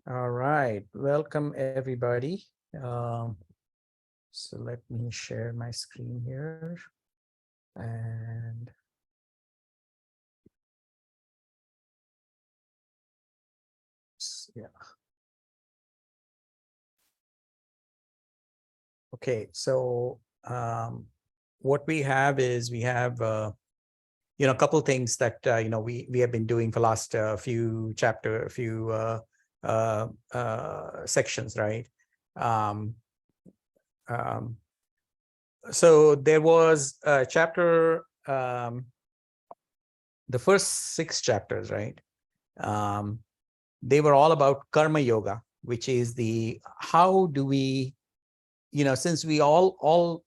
All right, welcome everybody. So let me share my screen here. And yeah. Okay, so what we have is we have a couple of things that we have been doing for last few sections, right? Um, um, so there was a chapter, the first 6 chapters, right? They were all about karma yoga, which is the how do we, since we all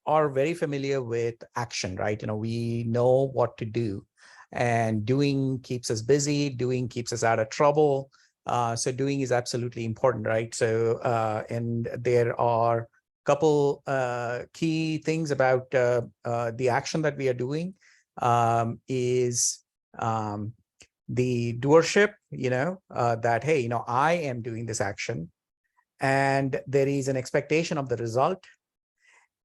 are very familiar with action, right? We know what to do, and doing keeps us busy, doing keeps us out of trouble. So doing is absolutely important, right? So and there are a couple key things about the action that we are doing is the doership, that, hey, I am doing this action, and there is an expectation of the result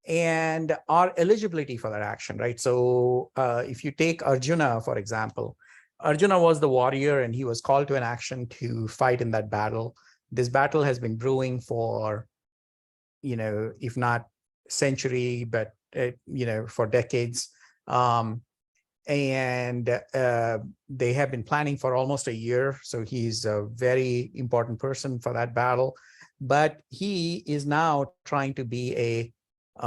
and our eligibility for that action, right? So if you take Arjuna, for example, Arjuna was the warrior and he was called to an action to fight in that battle. This battle has been brewing for, if not century, but, for decades. And they have been planning for almost a year. So he's a very important person for that battle. But he is now trying to be a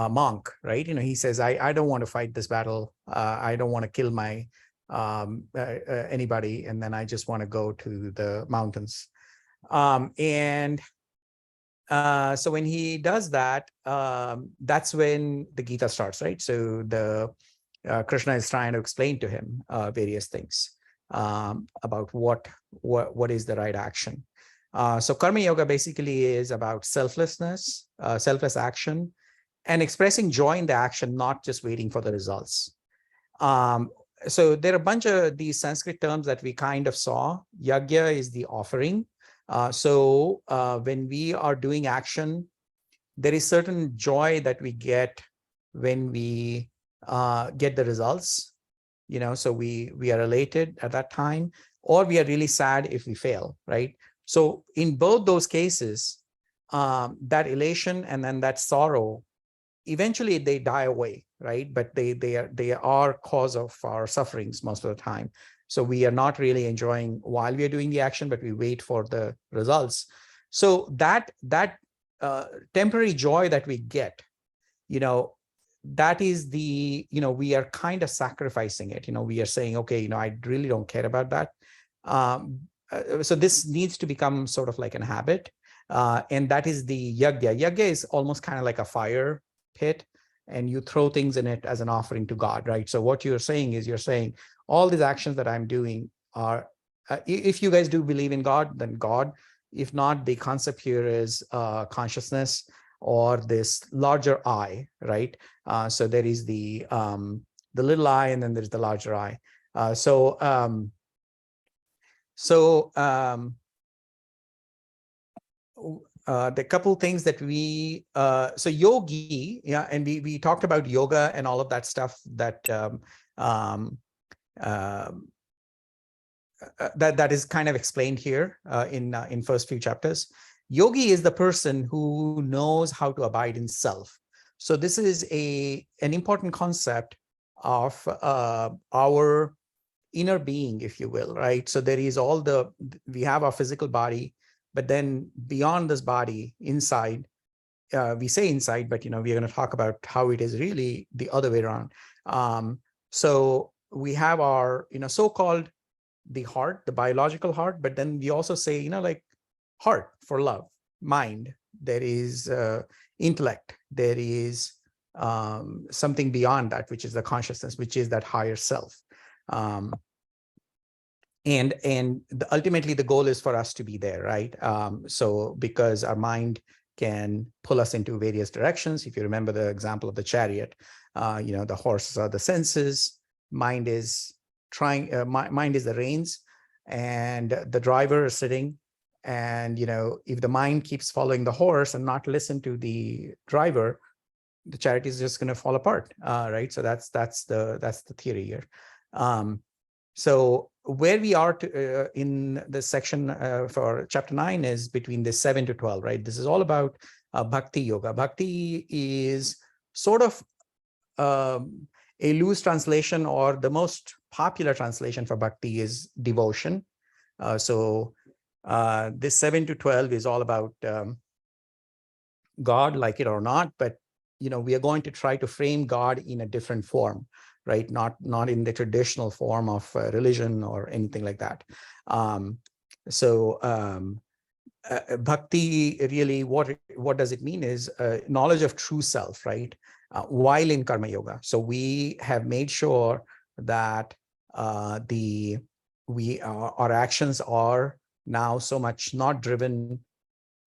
monk, right? He says, I don't want to fight this battle. I don't want to kill my anybody. And then I just want to go to the mountains. And so when he does that, that's when the Gita starts, right? So the Krishna is trying to explain to him various things about what is the right action. So karma yoga basically is about selflessness, selfless action, and expressing joy in the action, not just waiting for the results. So there are a bunch of these Sanskrit terms that we kind of saw. Yajna is the offering. So when we are doing action, there is certain joy that we get when we get the results. So we are elated at that time, or we are really sad if we fail, right? So in both those cases, that elation and then that sorrow, eventually they die away, right? But they are cause of our sufferings most of the time. So we are not really enjoying while we are doing the action, but we wait for the results. So that temporary joy that we get, that is the, we are kind of sacrificing it. We are saying, okay, I really don't care about that. So this needs to become sort of like an habit. And that is the yajna. Yajna is almost kind of like a fire pit, and you throw things in it as an offering to God, right? So what you're saying is, you're saying all these actions that I'm doing are, if you guys do believe in God, then God. If not, the concept here is consciousness, or this larger I, right? So there is the little I, and then there's the larger I. The couple things that we so yogi, yeah, and we talked about yoga and all of that stuff that that is kind of explained here in first few chapters. Yogi is the person who knows how to abide in self. So this is an important concept of our inner being, if you will, right? So there is we have our physical body, but then beyond this body, inside, we say inside, but we're going to talk about how it is really the other way around. So we have our so-called the heart, the biological heart, but then we also say like heart for love, mind. There is intellect. There is something beyond that, which is the consciousness, which is that higher self. And ultimately the goal is for us to be there, right? So because our mind can pull us into various directions. If you remember the example of the chariot, the horses are the senses, mind is mind is the reins, and the driver is sitting. And if the mind keeps following the horse and not listen to the driver, the charity is just going to fall apart, right? So that's the theory here. So where we are in the section for chapter 9 is between the 7 to 12, right? This is all about bhakti yoga. Bhakti is sort of a loose translation, or the most popular translation for bhakti is devotion. So this 7 to 12 is all about God, like it or not, but we are going to try to frame God in a different form, right? Not in the traditional form of religion or anything like that. Bhakti really, what does it mean is knowledge of true self, right? While in karma yoga. So we have made sure that our actions are now so much not driven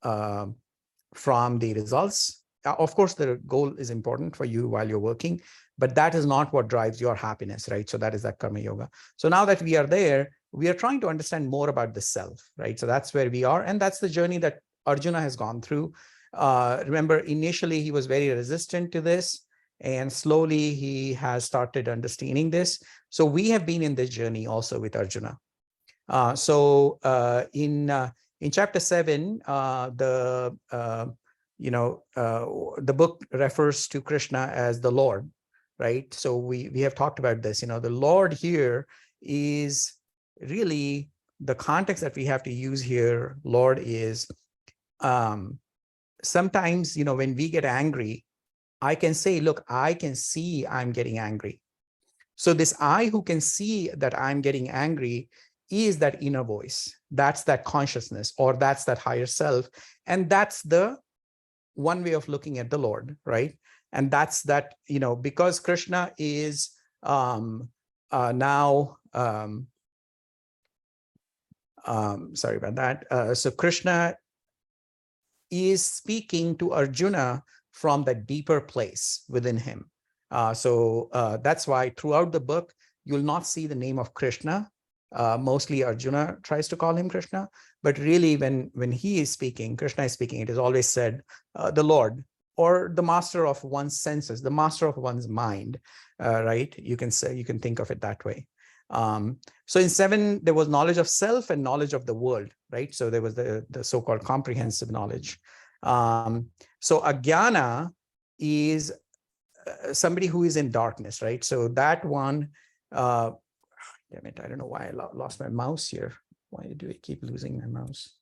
from the results. Of course, the goal is important for you while you're working, but that is not what drives your happiness, right? So that is that karma yoga. So now that we are there, we are trying to understand more about the self, right? So that's where we are. And that's the journey that Arjuna has gone through. Remember, initially, he was very resistant to this, and slowly he has started understanding this. So we have been in this journey also with Arjuna. In chapter 7, the book refers to Krishna as the Lord, right? So we have talked about this. The Lord here is really the context that we have to use here. Lord is sometimes, when we get angry, I can say, look, I can see I'm getting angry. So this I who can see that I'm getting angry is that inner voice. That's that consciousness, or that's that higher self. And that's the one way of looking at the Lord, right? And that's that, because Krishna is sorry about that. So Krishna is speaking to Arjuna from that deeper place within him. So that's why throughout the book, you'll not see the name of Krishna. Mostly Arjuna tries to call him Krishna, but really when he is speaking, Krishna is speaking, it is always said the Lord, or the master of one's senses, the master of one's mind, right? You can think of it that way. So in 7, there was knowledge of self and knowledge of the world, right? So there was the so-called comprehensive knowledge. So ajnana is somebody who is in darkness, right? So that one, damn it, I don't know why I lost my mouse here. Why do I keep losing my mouse?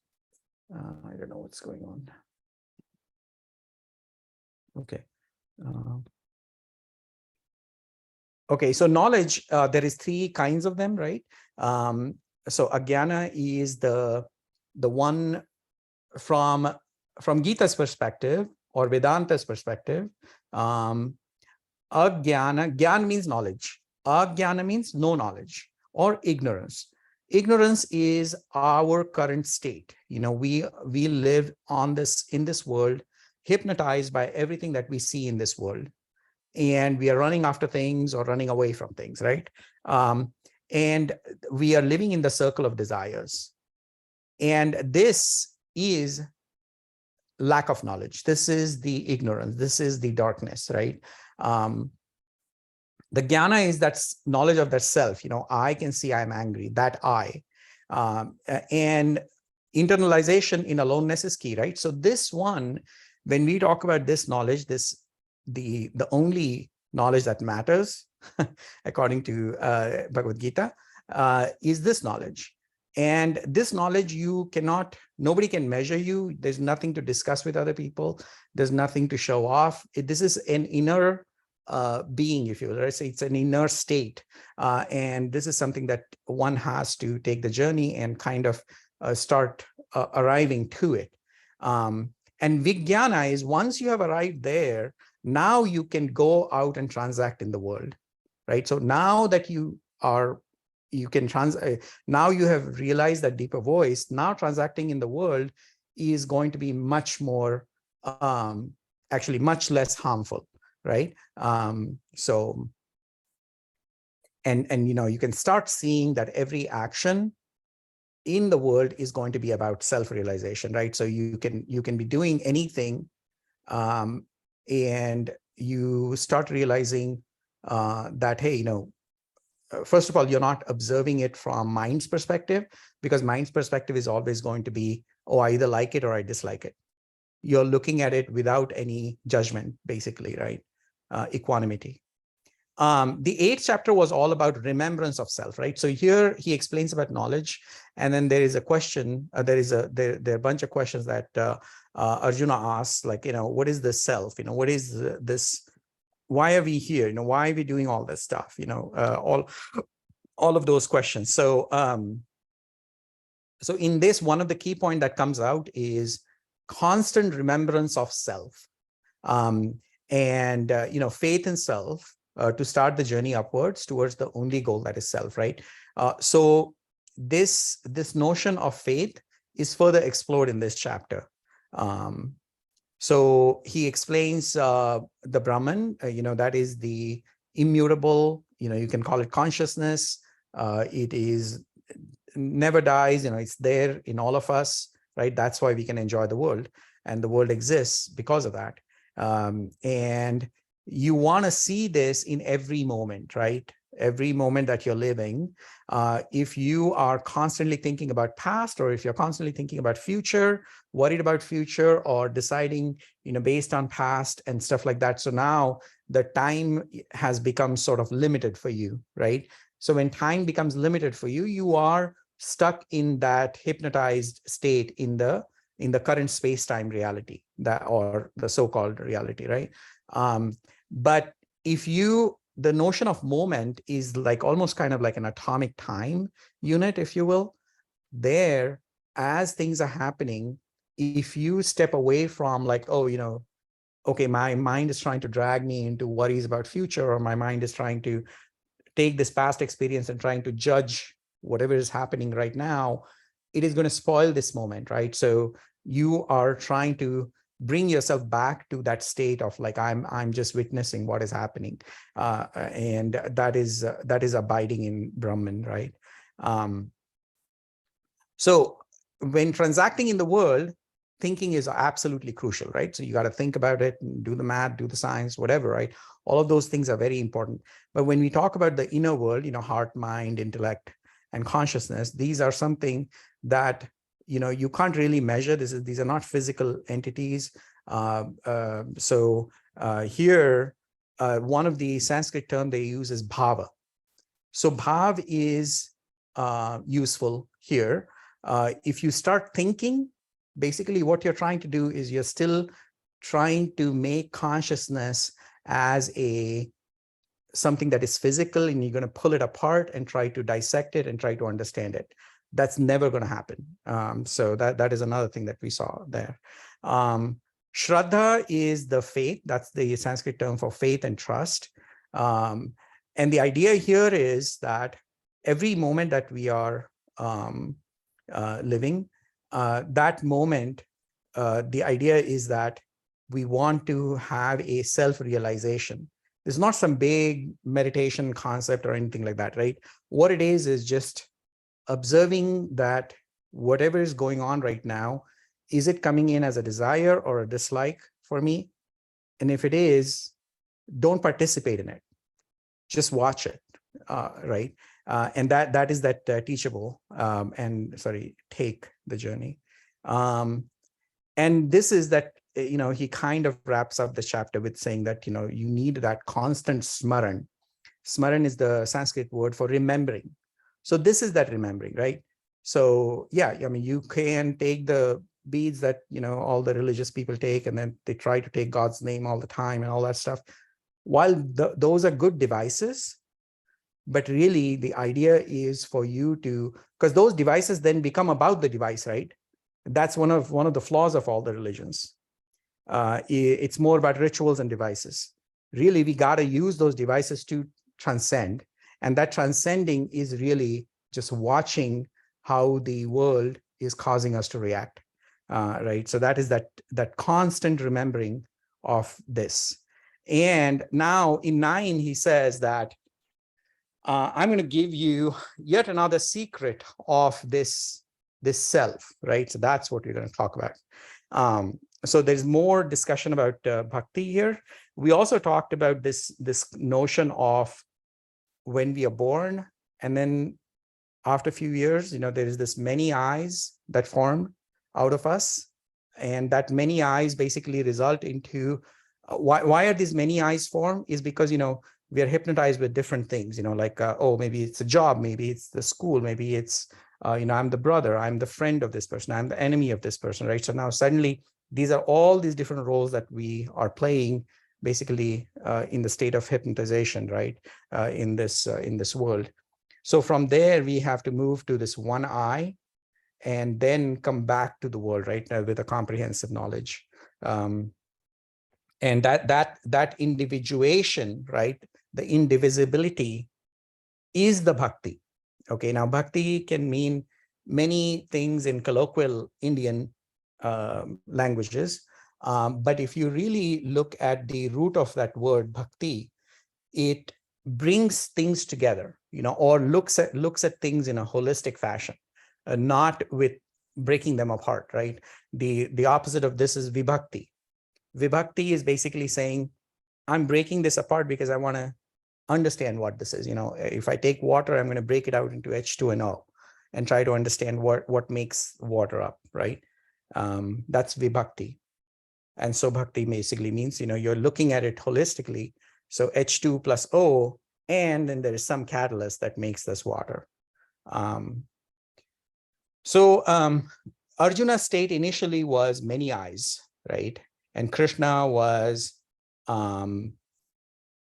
I don't know what's going on. Okay. Okay, so knowledge, there is 3 kinds of them, right? So ajnana is the one from Gita's perspective or Vedanta's perspective. Gyan means knowledge. Ajnana means no knowledge or ignorance. Ignorance is our current state. We live in this world, hypnotized by everything that we see in this world. And we are running after things or running away from things, right? And we are living in the circle of desires. And this is lack of knowledge. This is the ignorance. This is the darkness, right? The jnana is that knowledge of that self. I can see I'm angry, that I. And internalization in aloneness is key, right? So this one, when we talk about this knowledge, the only knowledge that matters, according to Bhagavad Gita, is this knowledge. And this knowledge, nobody can measure you. There's nothing to discuss with other people. There's nothing to show off. This is an inner being, if you will, right? So it's an inner state. And this is something that one has to take the journey and kind of start arriving to it. And vijnana is, once you have arrived there, now you can go out and transact in the world, right? So now that now you have realized that deeper voice, now transacting in the world is going to be much more, actually much less harmful, right? So and you can start seeing that every action in the world is going to be about self-realization, right? So you can be doing anything, and you start realizing that, hey, first of all, you're not observing it from mind's perspective, because mind's perspective is always going to be, oh, I either like it or I dislike it. You're looking at it without any judgment, basically, right? Equanimity. The 8th chapter was all about remembrance of self, right? So here he explains about knowledge, and then there is a question. There are a bunch of questions that Arjuna asks, like, what is the self? What is this? Why are we here? Why are we doing all this stuff? All of those questions. So so in this, one of the key point that comes out is constant remembrance of self, and faith in self, to start the journey upwards towards the only goal, that is self, right? So this notion of faith is further explored in this chapter. So he explains the Brahman, that is the immutable, you can call it consciousness. It is never dies, it's there in all of us, right? That's why we can enjoy the world, and the world exists because of that. And you want to see this in every moment, right? Every moment that you're living. If you are constantly thinking about past, or if you're constantly thinking about future, worried about future, or deciding, based on past and stuff like that. So now the time has become sort of limited for you, right? So when time becomes limited for you, you are stuck in that hypnotized state in the current space-time reality, or the so-called reality, right? But if the notion of moment is like almost kind of like an atomic time unit, if you will, there, as things are happening, if you step away from like, oh, okay, my mind is trying to drag me into worries about future, or my mind is trying to take this past experience and trying to judge whatever is happening right now, it is going to spoil this moment, right? So you are trying to bring yourself back to that state of like, I'm just witnessing what is happening, and that is abiding in Brahman, right? So when transacting in the world, thinking is absolutely crucial, right? So you got to think about it, do the math, do the science, whatever, right? All of those things are very important. But when we talk about the inner world, heart, mind, intellect, and consciousness, these are something that you can't really measure. These are not physical entities. So here, one of the Sanskrit terms they use is bhava. So bhav is useful here. If you start thinking, basically what you're trying to do is you're still trying to make consciousness as something that is physical, and you're going to pull it apart and try to dissect it and try to understand it. That's never going to happen. So that is another thing that we saw there. Shraddha is the faith. That's the Sanskrit term for faith and trust. And the idea here is that every moment that we are living, that moment, the idea is that we want to have a self-realization. It's not some big meditation concept or anything like that, right? What it is just observing that whatever is going on right now, is it coming in as a desire or a dislike for me? And if it is, don't participate in it. Just watch it, right? And that is that teachable, take the journey. And this is that, he kind of wraps up the chapter with saying that, you need that constant smaran. Smaran is the Sanskrit word for remembering. So this is that remembering, right? So yeah, I mean, you can take the beads that, all the religious people take, and then they try to take God's name all the time and all that stuff. While those are good devices, but really the idea is for you to, because those devices then become about the device, right? That's one of the flaws of all the religions. It's more about rituals and devices. Really, we got to use those devices to transcend. And that transcending is really just watching how the world is causing us to react, right? So that is that constant remembering of this. And now in 9, he says that I'm going to give you yet another secret of this self, right? So that's what we're going to talk about. So there's more discussion about bhakti here. We also talked about this notion of when we are born, and then after a few years, there is this many eyes that form out of us, and that many eyes basically result into why are these many eyes formed is because we are hypnotized with different things, like oh, maybe it's a job, maybe it's the school, maybe it's I'm the brother, I'm the friend of this person, I'm the enemy of this person, right? So now suddenly these are all these different roles that we are playing basically in the state of hypnotization, right? In this world. So from there, we have to move to this one eye and then come back to the world, right, with a comprehensive knowledge. And that individuation, right, the indivisibility is the bhakti. Okay, now bhakti can mean many things in colloquial Indian languages. But if you really look at the root of that word bhakti, it brings things together, or looks at things in a holistic fashion, not with breaking them apart, right? The opposite of this is vibhakti. Vibhakti is basically saying, I'm breaking this apart because I want to understand what this is. If I take water, I'm going to break it out into H2NO and try to understand what makes water up, right? That's vibhakti. And so bhakti basically means, you're looking at it holistically. So H2 plus O, and then there is some catalyst that makes this water. Arjuna's state initially was many eyes, right? And Krishna was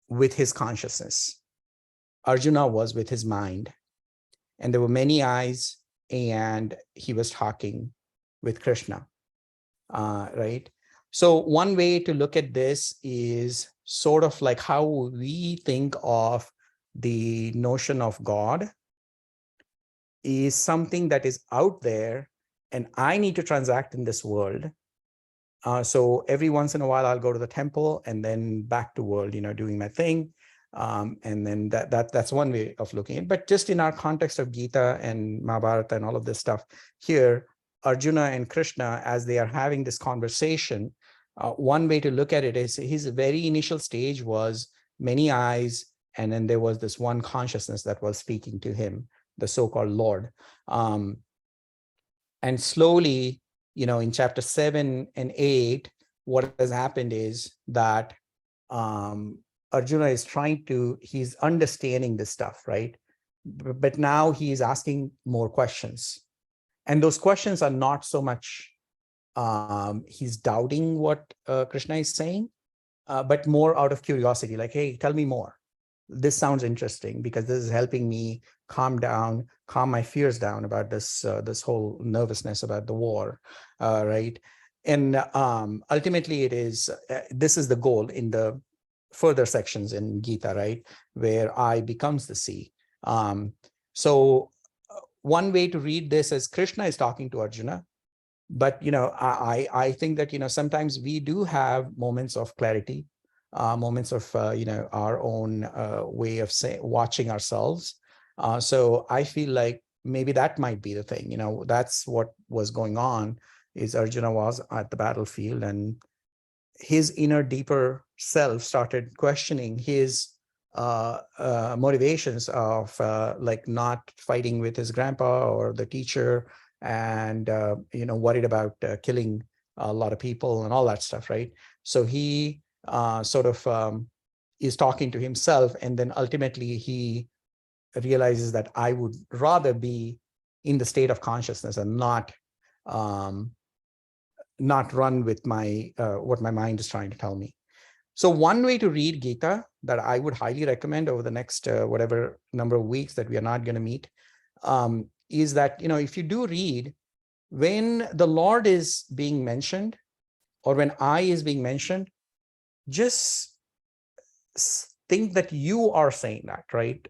with his consciousness. Arjuna was with his mind. And there were many eyes, and he was talking with Krishna, right? So one way to look at this is sort of like how we think of the notion of God is something that is out there, and I need to transact in this world. So every once in a while, I'll go to the temple and then back to world, doing my thing. And then that's one way of looking at it. But just in our context of Gita and Mahabharata and all of this stuff here, Arjuna and Krishna, as they are having this conversation, one way to look at it is his very initial stage was many eyes, and then there was this one consciousness that was speaking to him, the so-called Lord. And slowly, in chapter 7 and 8, what has happened is that Arjuna is he's understanding this stuff, right? But now he is asking more questions. And those questions are not so much he's doubting what Krishna is saying, but more out of curiosity, like, hey, tell me more. This sounds interesting because this is helping me calm my fears down about this whole nervousness about the war, right? And ultimately, it is this is the goal in the further sections in Gita, right, where I becomes the sea. So one way to read this is Krishna is talking to Arjuna, but I think that sometimes we do have moments of clarity, moments of our own way of watching ourselves. So I feel like maybe that might be the thing. That's what was going on. Is Arjuna was at the battlefield, and his inner deeper self started questioning his motivations of like not fighting with his grandpa or the teacher, and worried about killing a lot of people and all that stuff, right? So he sort of is talking to himself, and then ultimately he realizes that I would rather be in the state of consciousness and not run with my what my mind is trying to tell me. So one way to read Gita that I would highly recommend over the next whatever number of weeks that we are not going to meet is that, if you do read, when the Lord is being mentioned or when I is being mentioned, just think that you are saying that, right?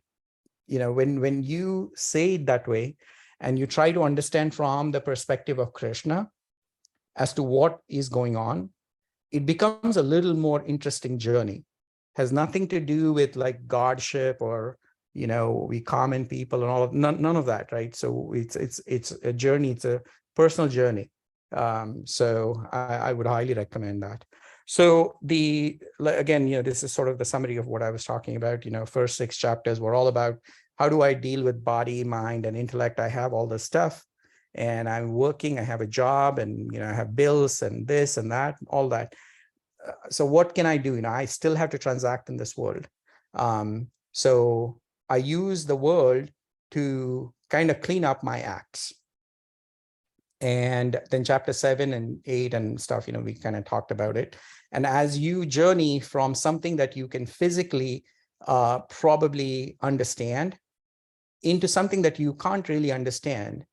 When you say it that way and you try to understand from the perspective of Krishna as to what is going on, it becomes a little more interesting journey. Has nothing to do with like godship or we comment people and all of none of that, right? So it's a journey, it's a personal journey. So I would highly recommend that. So again, this is sort of the summary of what I was talking about. First 6 chapters were all about how do I deal with body, mind, and intellect. I have all this stuff, and I'm working, I have a job, and I have bills and this and that, all that. So what can I do? I still have to transact in this world. So I use the world to kind of clean up my acts. And then chapter 7 and 8 and stuff, we kind of talked about it. And as you journey from something that you can physically probably understand into something that you can't really understand,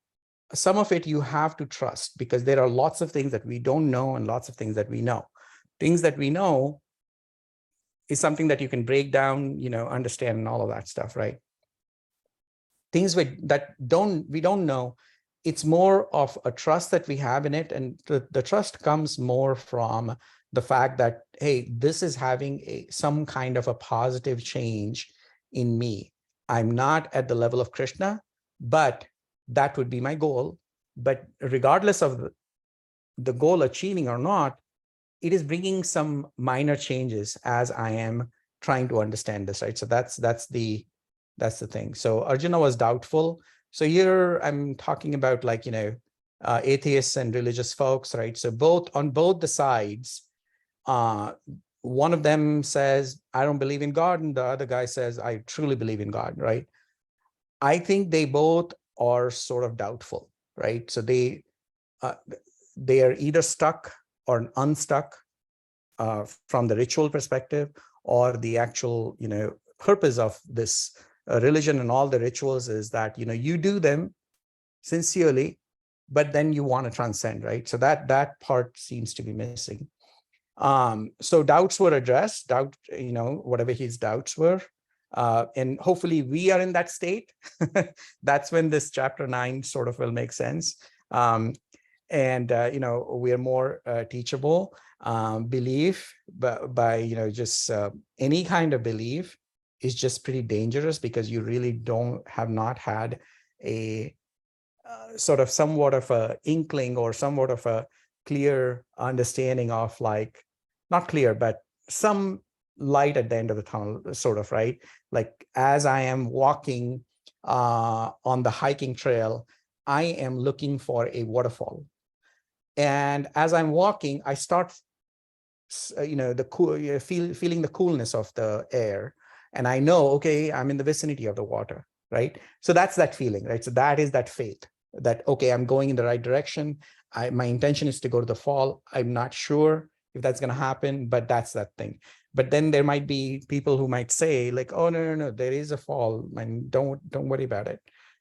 some of it you have to trust, because there are lots of things that we don't know and lots of things that we know. Things that we know is something that you can break down, understand and all of that stuff, right? Things that we don't know, it's more of a trust that we have in it. And the trust comes more from the fact that, hey, this is having some kind of a positive change in me. I'm not at the level of Krishna, but that would be my goal. But regardless of the goal achieving or not, it is bringing some minor changes as I am trying to understand this, right? So that's the thing. So Arjuna was doubtful. So here I'm talking about atheists and religious folks, right? So on both the sides, one of them says, I don't believe in God, and the other guy says, I truly believe in God, right? I think they both are sort of doubtful, right? So they are either stuck or unstuck from the ritual perspective, or the actual, purpose of this religion and all the rituals is that, you do them sincerely, but then you want to transcend, right? So that part seems to be missing. So doubts were addressed, whatever his doubts were. And hopefully we are in that state. That's when this chapter 9 sort of will make sense. And we are more teachable. Belief by just any kind of belief is just pretty dangerous, because you really have not had a sort of somewhat of a inkling or somewhat of a clear understanding of, not clear, but some light at the end of the tunnel, sort of, right? Like as I am walking on the hiking trail, I am looking for a waterfall. And as I'm walking, I start, the cool, feeling the coolness of the air. And I know, okay, I'm in the vicinity of the water, right? So that's that feeling, right? So that is that faith that, okay, I'm going in the right direction. My intention is to go to the fall. I'm not sure if that's going to happen, but that's that thing. But then there might be people who might say like, oh, no, there is a fall, and don't worry about it.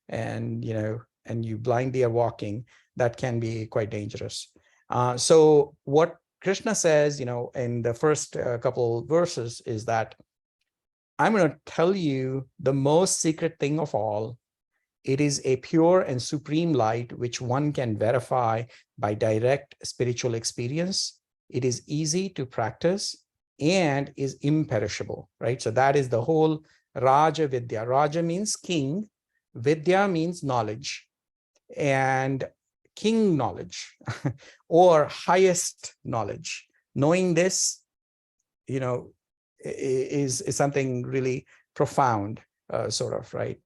And, and you blindly are walking, that can be quite dangerous. So what Krishna says, in the first couple verses is that I'm going to tell you the most secret thing of all. It is a pure and supreme light, which one can verify by direct spiritual experience. It is easy to practice and is imperishable, right? So that is the whole Raja Vidya. Raja means king. Vidya means knowledge. And king knowledge or highest knowledge, knowing this, is something really profound, sort of, right?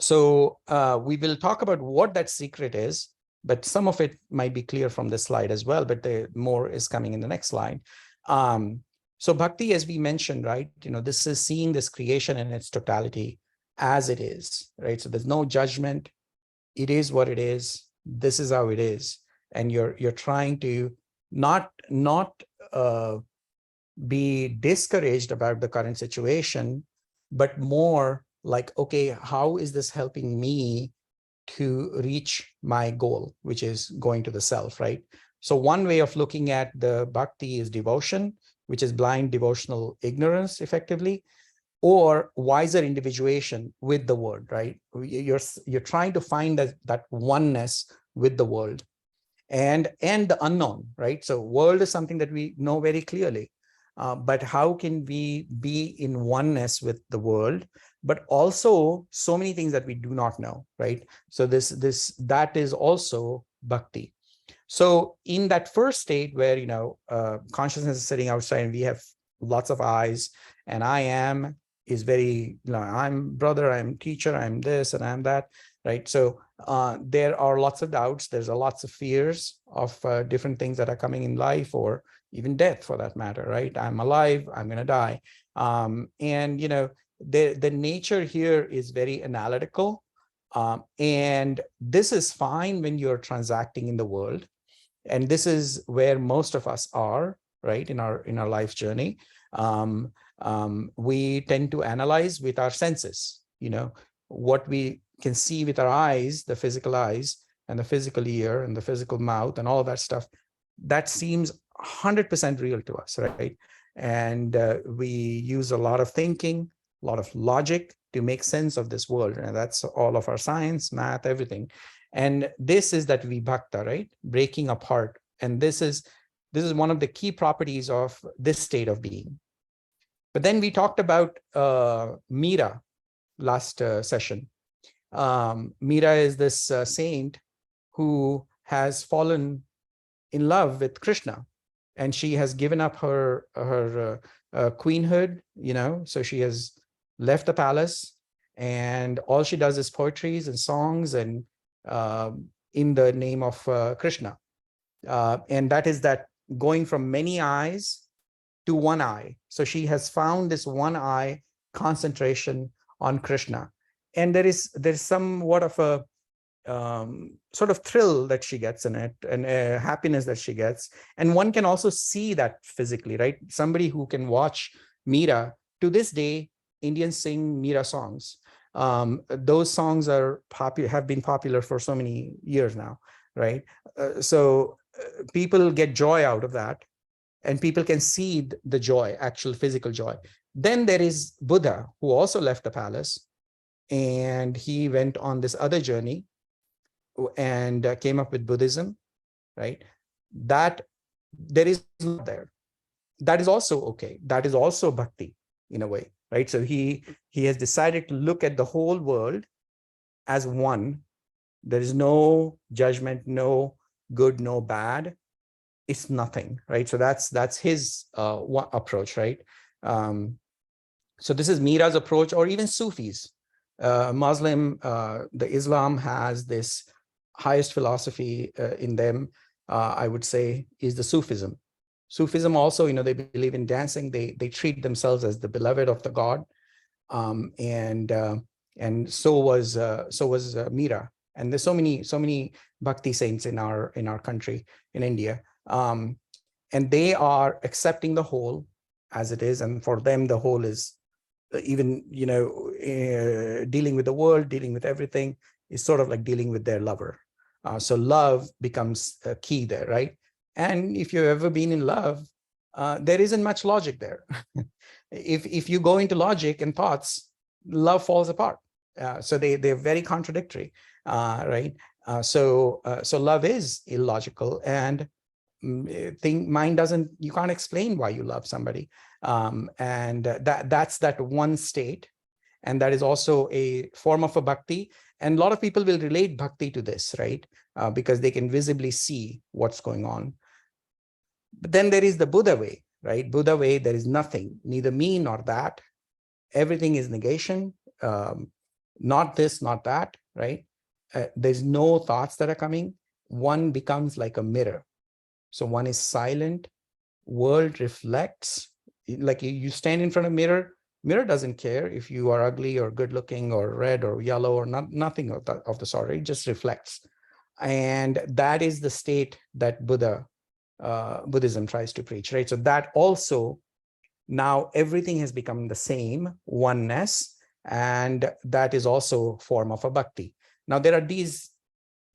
So we will talk about what that secret is, but some of it might be clear from this slide as well, but the more is coming in the next slide. So bhakti, as we mentioned, right, this is seeing this creation in its totality as it is, right? So there's no judgment. It is what it is. This is how it is. And you're trying to not be discouraged about the current situation, but more like, okay, how is this helping me to reach my goal, which is going to the self, right? So one way of looking at the bhakti is devotion, which is blind devotional ignorance, effectively, or wiser individuation with the world, right? You're trying to find that oneness with the world and the unknown, right? So world is something that we know very clearly. but how can we be in oneness with the world, but also so many things that we do not know, right? So that is also bhakti. So in that first state where, consciousness is sitting outside and we have lots of eyes, and I am is very, I'm brother, I'm teacher, I'm this and I'm that, right? So there are lots of doubts. There's a lots of fears of different things that are coming in life, or even death for that matter, right? I'm alive, I'm going to die. And, the nature here is very analytical. And this is fine when you're transacting in the world. And this is where most of us are, right, in our life journey. We tend to analyze with our senses, what we can see with our eyes, the physical eyes and the physical ear and the physical mouth and all of that stuff. That seems 100% real to us, right? And we use a lot of thinking, a lot of logic to make sense of this world. And that's all of our science, math, everything. And this is that vibhakta, right? Breaking apart. And this is one of the key properties of this state of being. But then we talked about Meera last session. Meera is this saint who has fallen in love with Krishna, and she has given up her queenhood, so she has left the palace, and all she does is poetries and songs and in the name of Krishna. And that is that going from many eyes to one eye. So she has found this one eye concentration on Krishna. And there's somewhat of a sort of thrill that she gets in it, and happiness that she gets. And one can also see that physically, right? Somebody who can watch Meera, to this day, Indians sing Meera songs. Those songs have been popular for so many years now, right? So people get joy out of that, and people can see the joy, actual physical joy. Then there is Buddha, who also left the palace, and he went on this other journey and came up with Buddhism, right? That there is love there. That is also okay. That is also bhakti in a way, right? So he has decided to look at the whole world as one. There is no judgment, no good, no bad. It's nothing, right? So that's his approach, right? So this is Meera's approach, or even Sufis. Muslim, the Islam has this highest philosophy in them, I would say, is the Sufism. Sufism also, they believe in dancing. They treat themselves as the beloved of the God, and so was Meera. And there's so many bhakti saints in our country, in India, and they are accepting the whole as it is. And for them, the whole is even dealing with the world, dealing with everything is sort of like dealing with their lover. So love becomes key there, right? And if you've ever been in love, there isn't much logic there. If you go into logic and thoughts, love falls apart. So they're very contradictory, right? So love is illogical, and mind doesn't, you can't explain why you love somebody. And that's that one state. And that is also a form of a bhakti. And a lot of people will relate bhakti to this, right? Because they can visibly see what's going on. But then there is the Buddha way, right? Buddha way, there is nothing, neither me nor that. Everything is negation, not this, not that, right? There's no thoughts that are coming. One becomes like a mirror. So one is silent, world reflects. Like you stand in front of a mirror doesn't care if you are ugly or good looking or red or yellow or nothing of the sort. It just reflects. And that is the state that Buddhism tries to preach, right? So that also, now everything has become the same, oneness, and that is also a form of a bhakti. Now there are these,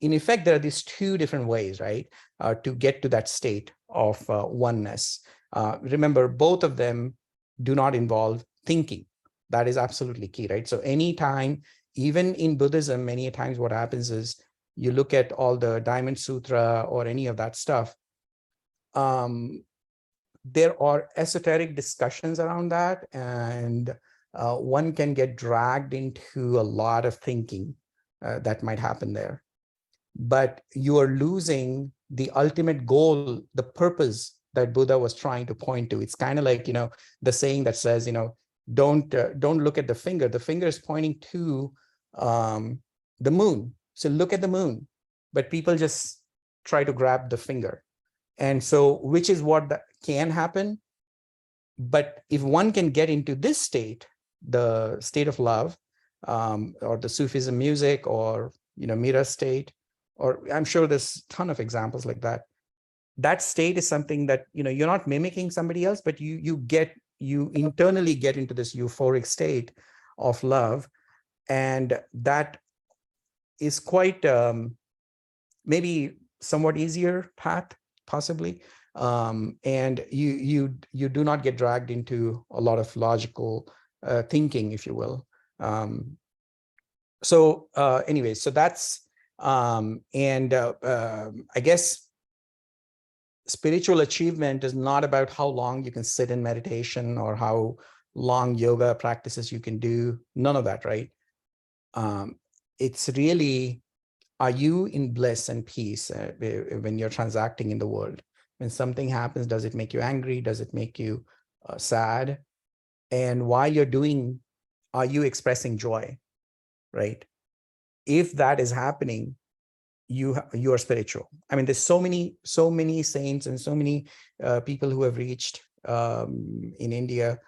in effect, there are these two different ways, right, to get to that state of oneness. Remember, both of them do not involve thinking. That is absolutely key, right? So anytime, even in Buddhism, many times what happens is you look at all the Diamond Sutra or any of that stuff, there are esoteric discussions around that, and one can get dragged into a lot of thinking that might happen there. But you are losing the ultimate goal, the purpose that Buddha was trying to point to. It's kind of like, the saying that says, don't look at the finger. The finger is pointing to the moon. So look at the moon. But people just try to grab the finger. And so, which is what that can happen. But if one can get into this state, the state of love, or the Sufism music, or Mira state, or I'm sure there's a ton of examples like that. That state is something that you're not mimicking somebody else, but you internally get into this euphoric state of love, and that is quite maybe somewhat easier path, possibly. And you do not get dragged into a lot of logical thinking, if you will. So anyway, so that's I guess spiritual achievement is not about how long you can sit in meditation or how long yoga practices you can do. None of that, right? It's really, are you in bliss and peace when you're transacting in the world? When something happens, does it make you angry? Does it make you sad? And while you're doing, are you expressing joy, right? If that is happening, you are spiritual. I mean, there's so many saints and so many people who have reached in India.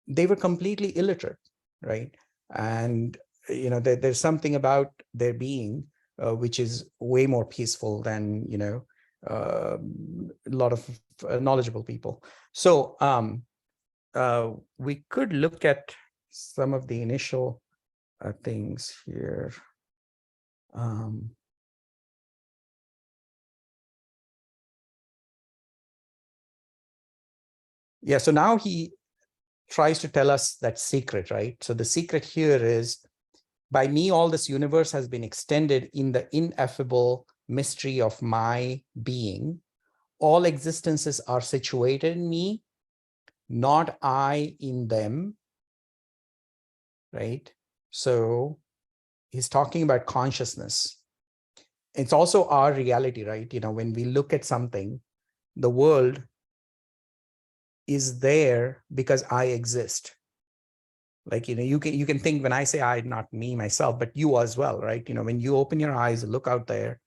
They were completely illiterate, right? And there's something about their being which is way more peaceful than a lot of knowledgeable people. So we could look at some of the initial things here. Yeah, so now he tries to tell us that secret, right? So the secret here is, by me, all this universe has been extended in the ineffable mystery of my being. All existences are situated in me, not I in them, right? So he's talking about consciousness. It's also our reality, right? When we look at something, the world is there because I exist. Like, you can think, when I say I, not me, myself, but you as well, right? When you open your eyes, look out there,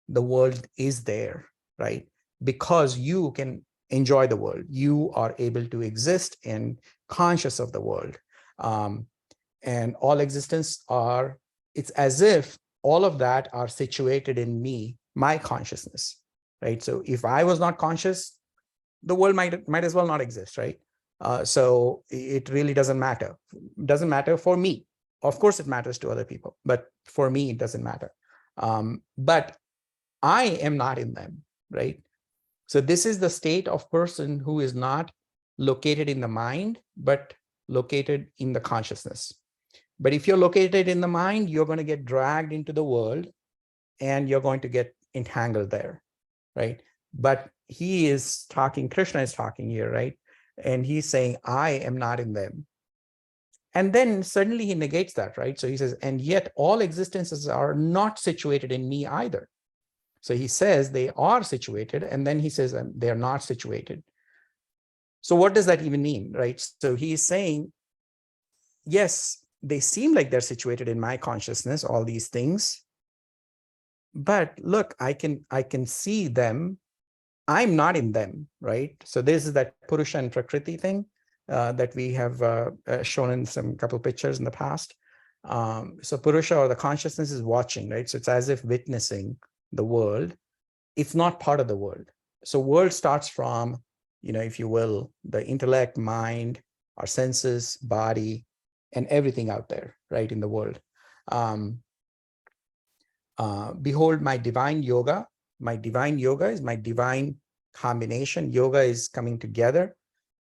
the world is there, right? Because you can enjoy the world. You are able to exist and conscious of the world. And all existence it's as if all of that are situated in me, my consciousness, right? So if I was not conscious, the world might as well not exist, right? So it really doesn't matter. It doesn't matter for me. Of course, it matters to other people, but for me, it doesn't matter. But I am not in them, right? So this is the state of person who is not located in the mind, but located in the consciousness. But if you're located in the mind, you're going to get dragged into the world and you're going to get entangled there, right? But Krishna is talking here, right? And he's saying, I am not in them. And then suddenly he negates that, right? So he says, and yet all existences are not situated in me either. So he says they are situated, and then he says they are not situated. So what does that even mean, right? So he's saying, yes, they seem like they're situated in my consciousness, all these things. But look, I can see them. I'm not in them, right? So this is that Purusha and Prakriti thing that we have shown in some couple pictures in the past. So Purusha, or the consciousness, is watching, right? So it's as if witnessing the world. It's not part of the world. So world starts from, if you will, the intellect, mind, our senses, body, and everything out there, right, in the world. Behold my divine yoga. My divine yoga is my divine combination. Yoga is coming together.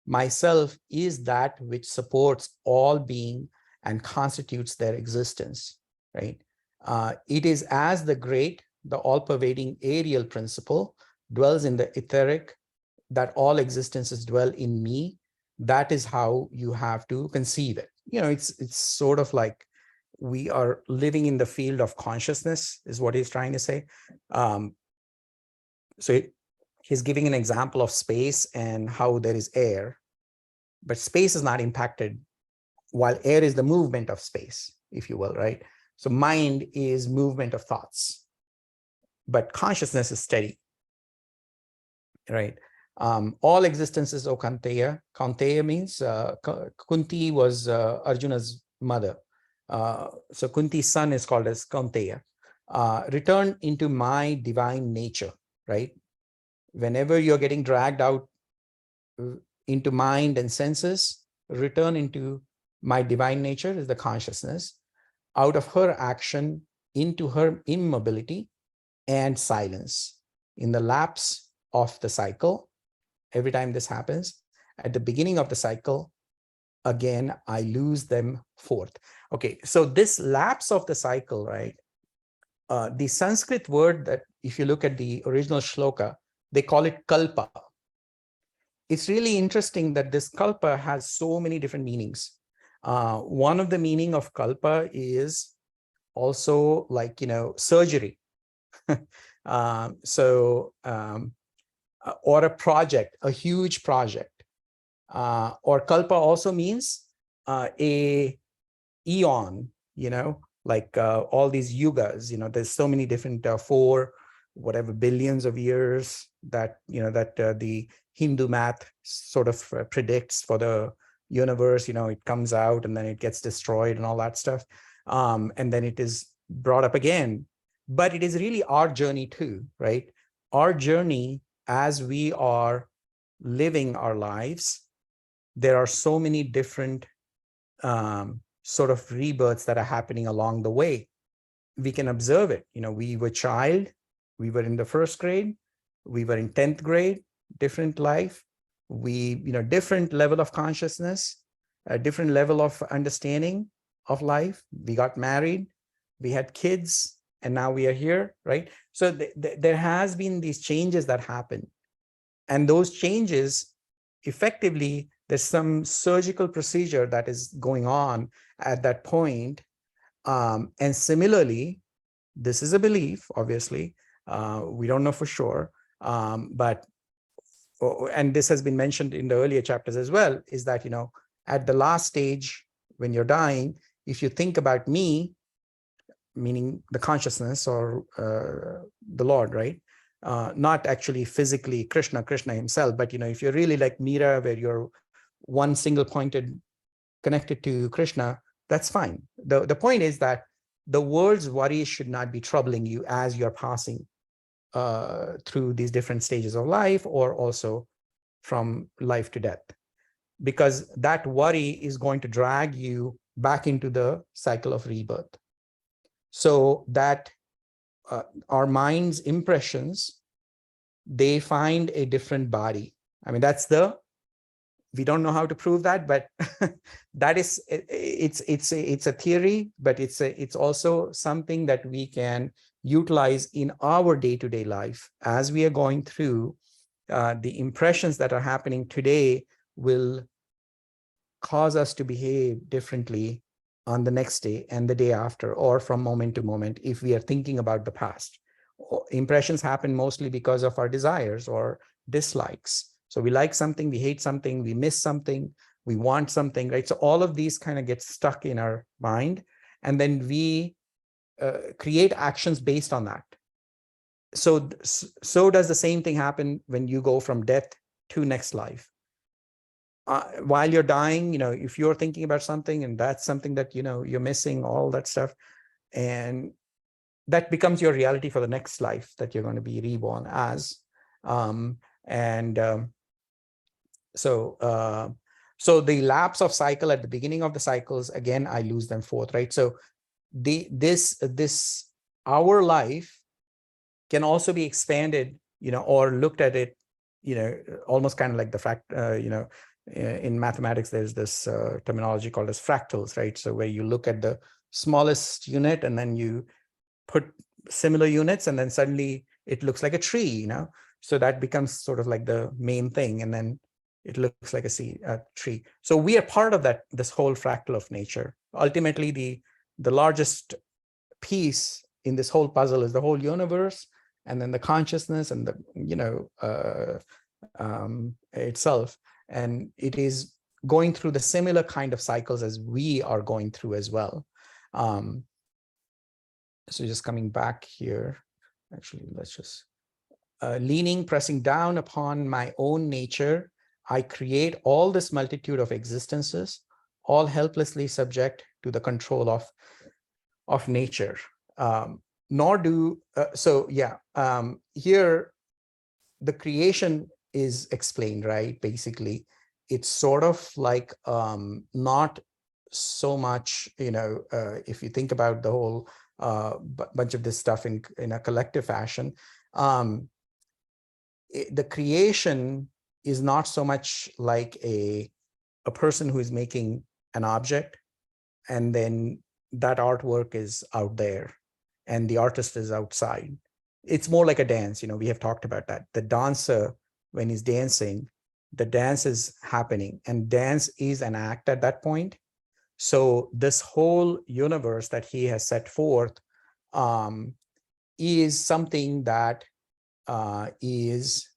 Myself is that which supports all being and constitutes their existence, right? It is as the great, the all-pervading aerial principle dwells in the etheric, that all existences dwell in me, that is how you have to conceive it. It's sort of like we are living in the field of consciousness, is what he's trying to say. So he's giving an example of space and how there is air, but space is not impacted, while air is the movement of space, if you will, right? So mind is movement of thoughts, but consciousness is steady, right? All existences, O Kaunteya. Kaunteya means Kunti was Arjuna's mother. So Kunti's son is called as Kaunteya. Return into my divine nature, right? Whenever you're getting dragged out into mind and senses, return into my divine nature, is the consciousness, out of her action into her immobility and silence. In the lapse of the cycle, every time this happens, at the beginning of the cycle, again, I lose them forth. Okay, so this lapse of the cycle, right? The Sanskrit word that, if you look at the original shloka, they call it kalpa. It's really interesting that this kalpa has so many different meanings. One of the meaning of kalpa is also like, surgery. Or a project, a huge project. Or kalpa also means a eon, like all these yugas, there's so many different billions of years that, the Hindu math sort of predicts for the universe. It comes out and then it gets destroyed and all that stuff. And then it is brought up again. But it is really our journey too, right? Our journey as we are living our lives, there are so many different sort of rebirths that are happening along the way. We can observe it. We were child, we were in the first grade, we were in 10th grade, different life. We, different level of consciousness, a different level of understanding of life. We got married, we had kids, and now we are here, right? So there has been these changes that happen. And those changes, effectively, there's some surgical procedure that is going on at that point. And similarly, this is a belief, obviously. We don't know for sure. And this has been mentioned in the earlier chapters as well, is that, at the last stage, when you're dying, if you think about me, meaning the consciousness or the Lord, right? Not actually physically Krishna himself, but, if you're really like Meera, where you're one single pointed connected to Krishna, that's fine. The point is that the world's worries should not be troubling you as you're passing through these different stages of life, or also from life to death, because that worry is going to drag you back into the cycle of rebirth. So that our mind's impressions, they find a different body. I mean, we don't know how to prove that, but that is, it's a theory, but it's also something that we can utilize in our day-to-day life as we are going through. The impressions that are happening today will cause us to behave differently on the next day and the day after, or from moment to moment, if we are thinking about the past. Impressions happen mostly because of our desires or dislikes. So we like something, we hate something, we miss something, we want something, right? So all of these kind of get stuck in our mind, and then we create actions based on that. So does the same thing happen when you go from death to next life. While you're dying, if you're thinking about something and that's something that, you're missing, all that stuff, and that becomes your reality for the next life that you're going to be reborn as. So the lapse of cycle at the beginning of the cycles, again, I lose them forth, right? So our life can also be expanded, or looked at it, almost kind of like the fact, in mathematics, there's this terminology called as fractals, right? So where you look at the smallest unit and then you put similar units, and then suddenly it looks like a tree, So that becomes sort of like the main thing. And then it looks like a tree. So we are part of that, this whole fractal of nature. Ultimately, the largest piece in this whole puzzle is the whole universe, and then the consciousness and the itself. And it is going through the similar kind of cycles as we are going through as well. So just coming back here, actually, let's just leaning, pressing down upon my own nature, I create all this multitude of existences, all helplessly subject to the control of nature. Nor do here the creation is explained, right? Basically, it's sort of like not so much, if you think about the whole bunch of this stuff in a collective fashion, the creation is not so much like a person who is making an object, and then that artwork is out there and the artist is outside. It's more like a dance. We have talked about that. The dancer, when he's dancing, the dance is happening, and dance is an act at that point. So this whole universe that he has set forth is something that is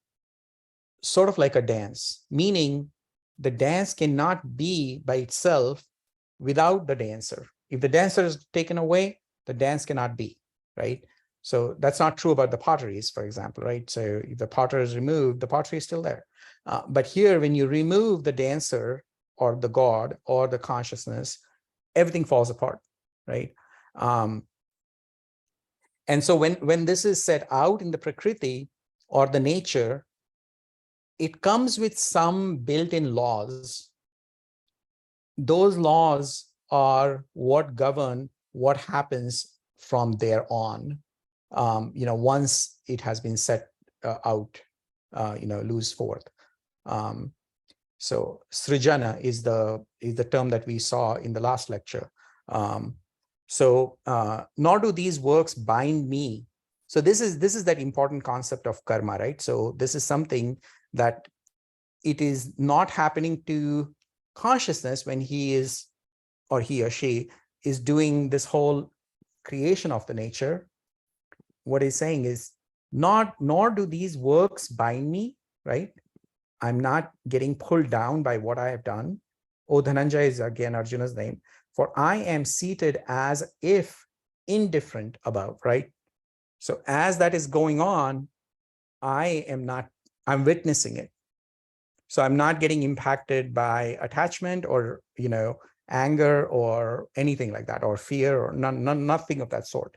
sort of like a dance, meaning the dance cannot be by itself without the dancer. If the dancer is taken away, the dance cannot be, right? So that's not true about the potteries, for example, right? So if the potter is removed, the pottery is still there. But here, when you remove the dancer or the God or the consciousness, everything falls apart, right? And so when this is set out in the Prakriti or the nature, it comes with some built-in laws. Those laws are what govern what happens from there on. Once it has been set out, loose forth. So srijana is the term that we saw in the last lecture. Nor do these works bind me. So this is that important concept of karma, right? So this is something that it is not happening to consciousness when he is, or he or she is doing this whole creation of the nature. What he's saying is, nor do these works bind me, right? I'm not getting pulled down by what I have done. Oh, Dhananjay is again Arjuna's name. For I am seated as if indifferent above, right? So as that is going on, I'm witnessing it. So I'm not getting impacted by attachment or, anger or anything like that, or fear, or nothing of that sort,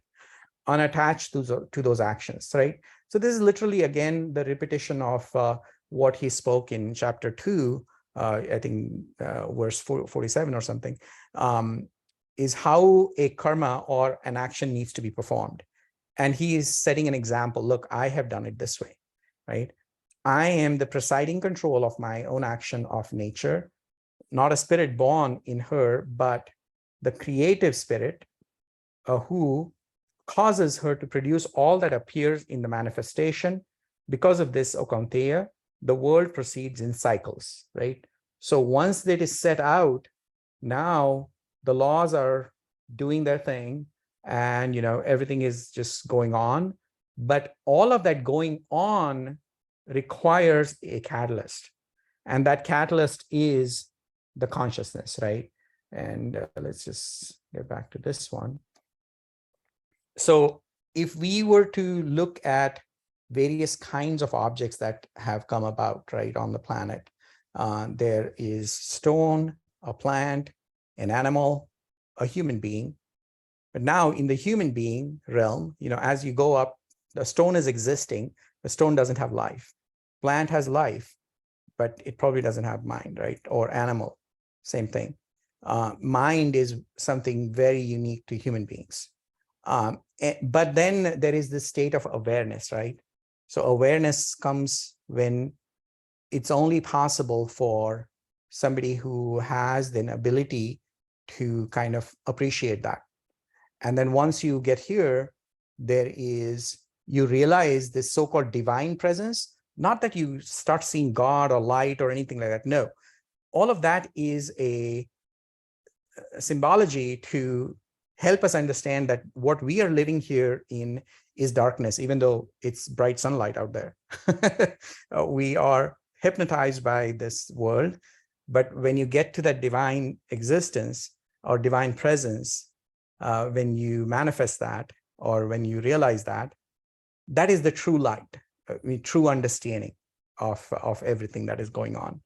unattached to those actions, right? So this is literally, again, the repetition of what he spoke in chapter 2, I think verse 47 or something, is how a karma or an action needs to be performed. And he is setting an example. Look, I have done it this way, right? I am the presiding control of my own action of nature, not a spirit born in her, but the creative spirit who causes her to produce all that appears in the manifestation. Because of this, O Kaunteya, the world proceeds in cycles, right? So once that is set out, now the laws are doing their thing, and everything is just going on. But all of that going on requires a catalyst, and that catalyst is the consciousness, right? And let's just get back to this one. So if we were to look at various kinds of objects that have come about, right, on the planet, there is stone, a plant, an animal, a human being. But now in the human being realm, as you go up, the stone is existing. The stone doesn't have life. Plant has life, but it probably doesn't have mind, right? Or animal, same thing. Mind is something very unique to human beings. But then there is this state of awareness, right? So awareness comes when it's only possible for somebody who has the ability to kind of appreciate that. And then once you get here, there is you realize this so-called divine presence, not that you start seeing God or light or anything like that. No, all of that is a symbology to help us understand that what we are living here in is darkness, even though it's bright sunlight out there. We are hypnotized by this world. But when you get to that divine existence or divine presence, when you manifest that, or when you realize that, that is the true light, true understanding of everything that is going on.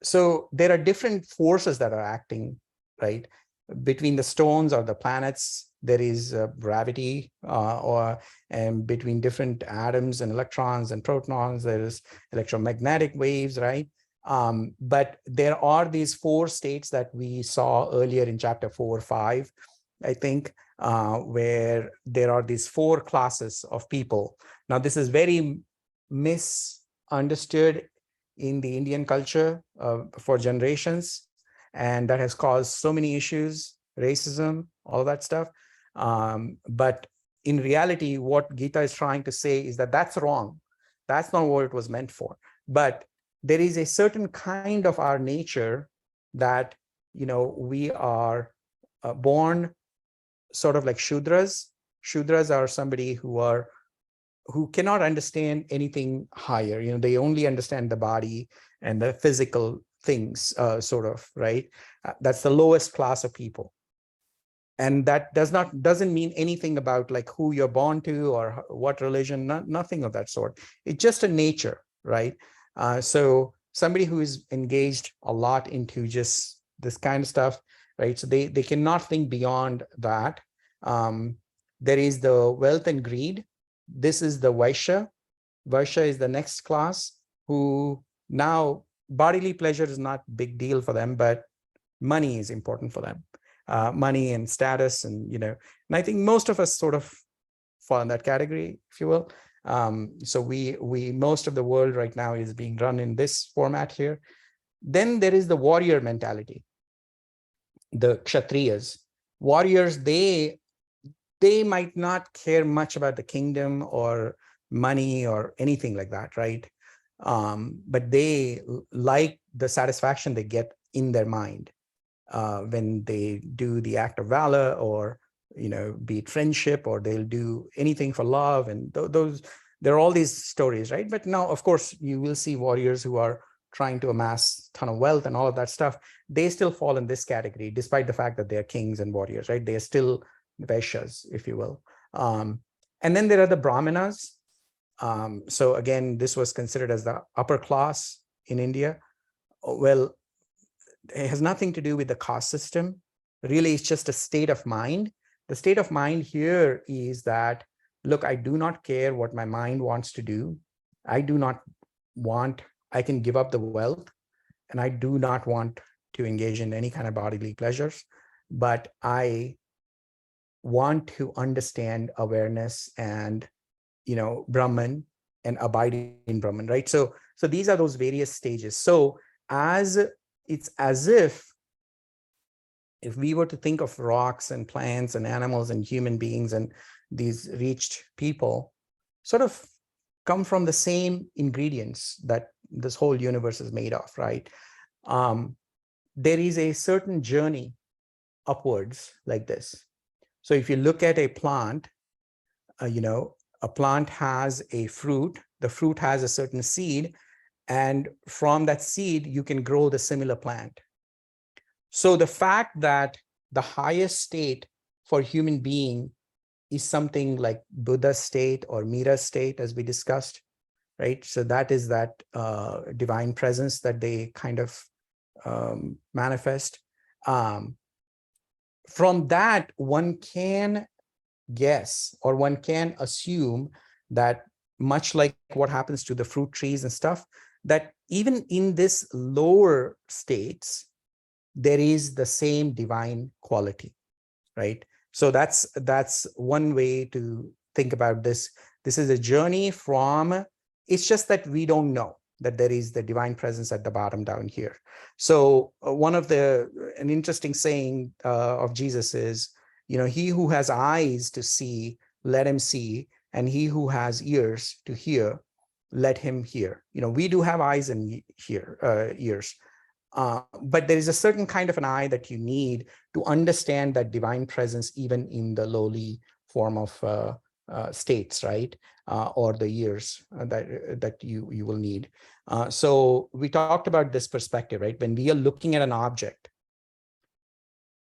So there are different forces that are acting, right? Between the stones or the planets, there is gravity, and between different atoms and electrons and protons, there is electromagnetic waves, right? But there are these four states that we saw earlier in chapter 4, 5, I think, where there are these four classes of people. Now, this is very misunderstood in the Indian culture for generations, and that has caused so many issues, racism, all of that stuff. But in reality, what Gita is trying to say is that that's wrong. That's not what it was meant for. But there is a certain kind of our nature that, we are born sort of like Shudras. Shudras are somebody who cannot understand anything higher. They only understand the body and the physical things, sort of, right? That's the lowest class of people. And that doesn't mean anything about like who you're born to or what religion, nothing of that sort. It's just a nature, right? So somebody who is engaged a lot into just this kind of stuff, right? So they cannot think beyond that. There is the wealth and greed. This is the Vaishya. Vaishya is the next class, who now bodily pleasure is not a big deal for them, but money is important for them. Money and status, and I think most of us sort of fall in that category, if you will. So we most of the world right now is being run in this format here. Then there is the warrior mentality, the Kshatriyas. Warriors, they might not care much about the kingdom or money or anything like that, right? But they like the satisfaction they get in their mind when they do the act of valor, or be it friendship, or they'll do anything for love. And those, there are all these stories, right? But now, of course, you will see warriors who are trying to amass a ton of wealth and all of that stuff. They still fall in this category, despite the fact that they are kings and warriors, right? They are still Vaishyas, if you will. And then there are the Brahmanas. So again, this was considered as the upper class in India. Well, it has nothing to do with the caste system. Really, it's just a state of mind. The state of mind here is that, look, I do not care what my mind wants to do. I can give up the wealth, and I do not want to engage in any kind of bodily pleasures, but I want to understand awareness and, Brahman, and abide in Brahman, right? So these are those various stages. So it's as if we were to think of rocks and plants and animals and human beings and these reached people sort of come from the same ingredients that this whole universe is made of, right? There is a certain journey upwards like this. So if you look at a plant, a plant has a fruit, the fruit has a certain seed, and from that seed, you can grow the similar plant. So the fact that the highest state for human being is something like Buddha state or Mira state, as we discussed, right? So that is that divine presence that they kind of manifest. From that, one can guess, or one can assume that, much like what happens to the fruit trees and stuff, that even in this lower states, there is the same divine quality, right? So that's one way to think about this. This is a journey from, it's just that we don't know that there is the divine presence at the bottom down here. So an interesting saying of Jesus is, he who has eyes to see, let him see. and he who has ears to hear, let him hear. We do have eyes and ears, but there is a certain kind of an eye that you need to understand that divine presence, even in the lowly form of states, right? Or the ears that you will need. So we talked about this perspective, right? When we are looking at an object,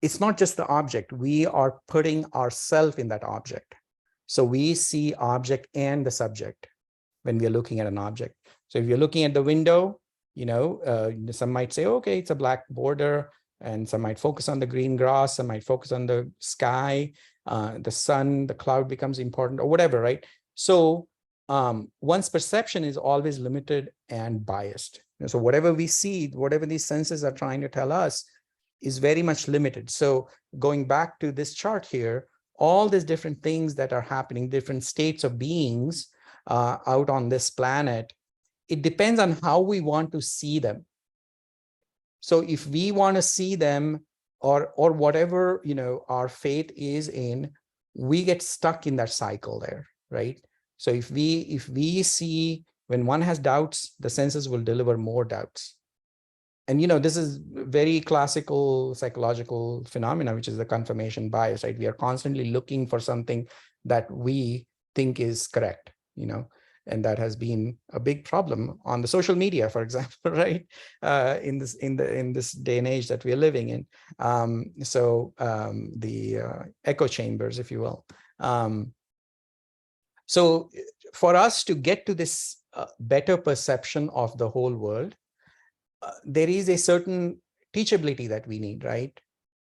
it's not just the object, we are putting ourselves in that object. So we see object and the subject when we are looking at an object. So if you're looking at the window, some might say, okay, it's a black border, and some might focus on the green grass, some might focus on the sky, the sun, the cloud becomes important, or whatever, right? So one's perception is always limited and biased. So whatever we see, whatever these senses are trying to tell us, is very much limited. So going back to this chart here, all these different things that are happening, different states of beings out on this planet, it depends on how we want to see them. So if we want to see them, or whatever our faith is in, we get stuck in that cycle there, right? So if we see, when one has doubts, the senses will deliver more doubts. And this is very classical psychological phenomena, which is the confirmation bias, right? We are constantly looking for something that we think is correct, and that has been a big problem on the social media, for example, right? In this day and age that we are living in. The echo chambers, if you will. So for us to get to this better perception of the whole world, there is a certain teachability that we need, right?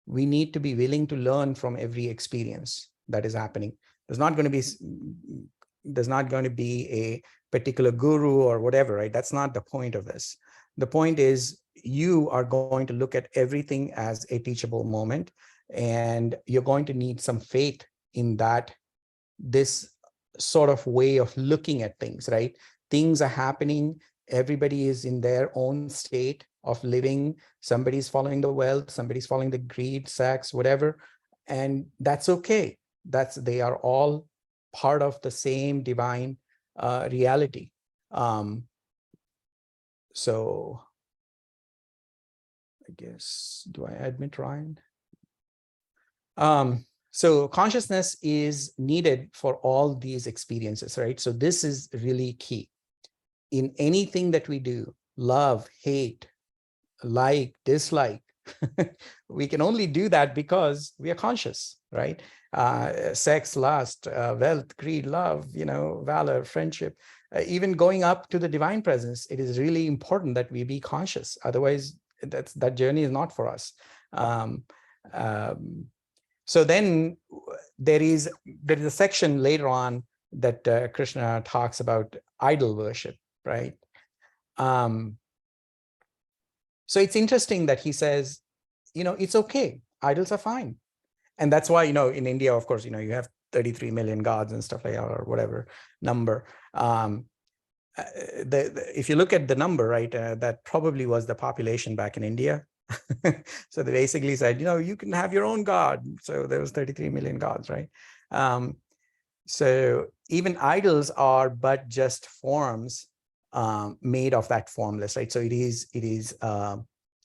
We need to be willing to learn from every experience that is happening. There's not going to be a particular guru or whatever, right? That's not the point of this. The point is, you are going to look at everything as a teachable moment, and you're going to need some faith in that, this sort of way of looking at things, right? Things are happening. Everybody is in their own state of living. Somebody's following the wealth, somebody's following the greed, sex, whatever. And that's okay. They are all part of the same divine reality. So I guess, do I admit Ryan? So consciousness is needed for all these experiences, right? So this is really key. In anything that we do, love, hate, like, dislike, we can only do that because we are conscious, right? Sex, lust, wealth, greed, love, valor, friendship, even going up to the divine presence, it is really important that we be conscious. Otherwise, that journey is not for us. So then there is a section later on that Krishna talks about idol worship, right? So it's interesting that he says, it's okay. Idols are fine. And that's why, in India, of course, you have 33 million gods and stuff like that, or whatever number. If you look at the number, right, that probably was the population back in India. So they basically said, you can have your own god. So there was 33 million gods, right? So even idols are but just forms made of that formless, right? So it is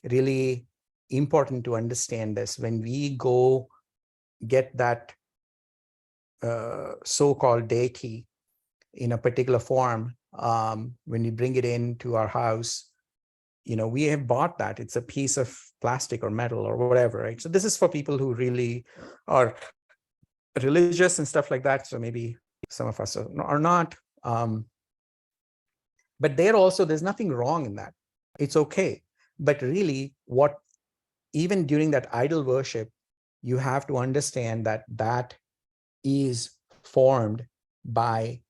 really important to understand this. When we go get that so-called deity in a particular form, when we bring it into our house, we have bought that. It's a piece of plastic or metal or whatever, right? So this is for people who really are religious and stuff like that. So maybe some of us are not. But there's nothing wrong in that. It's okay. But really, even during that idol worship, you have to understand that is formed by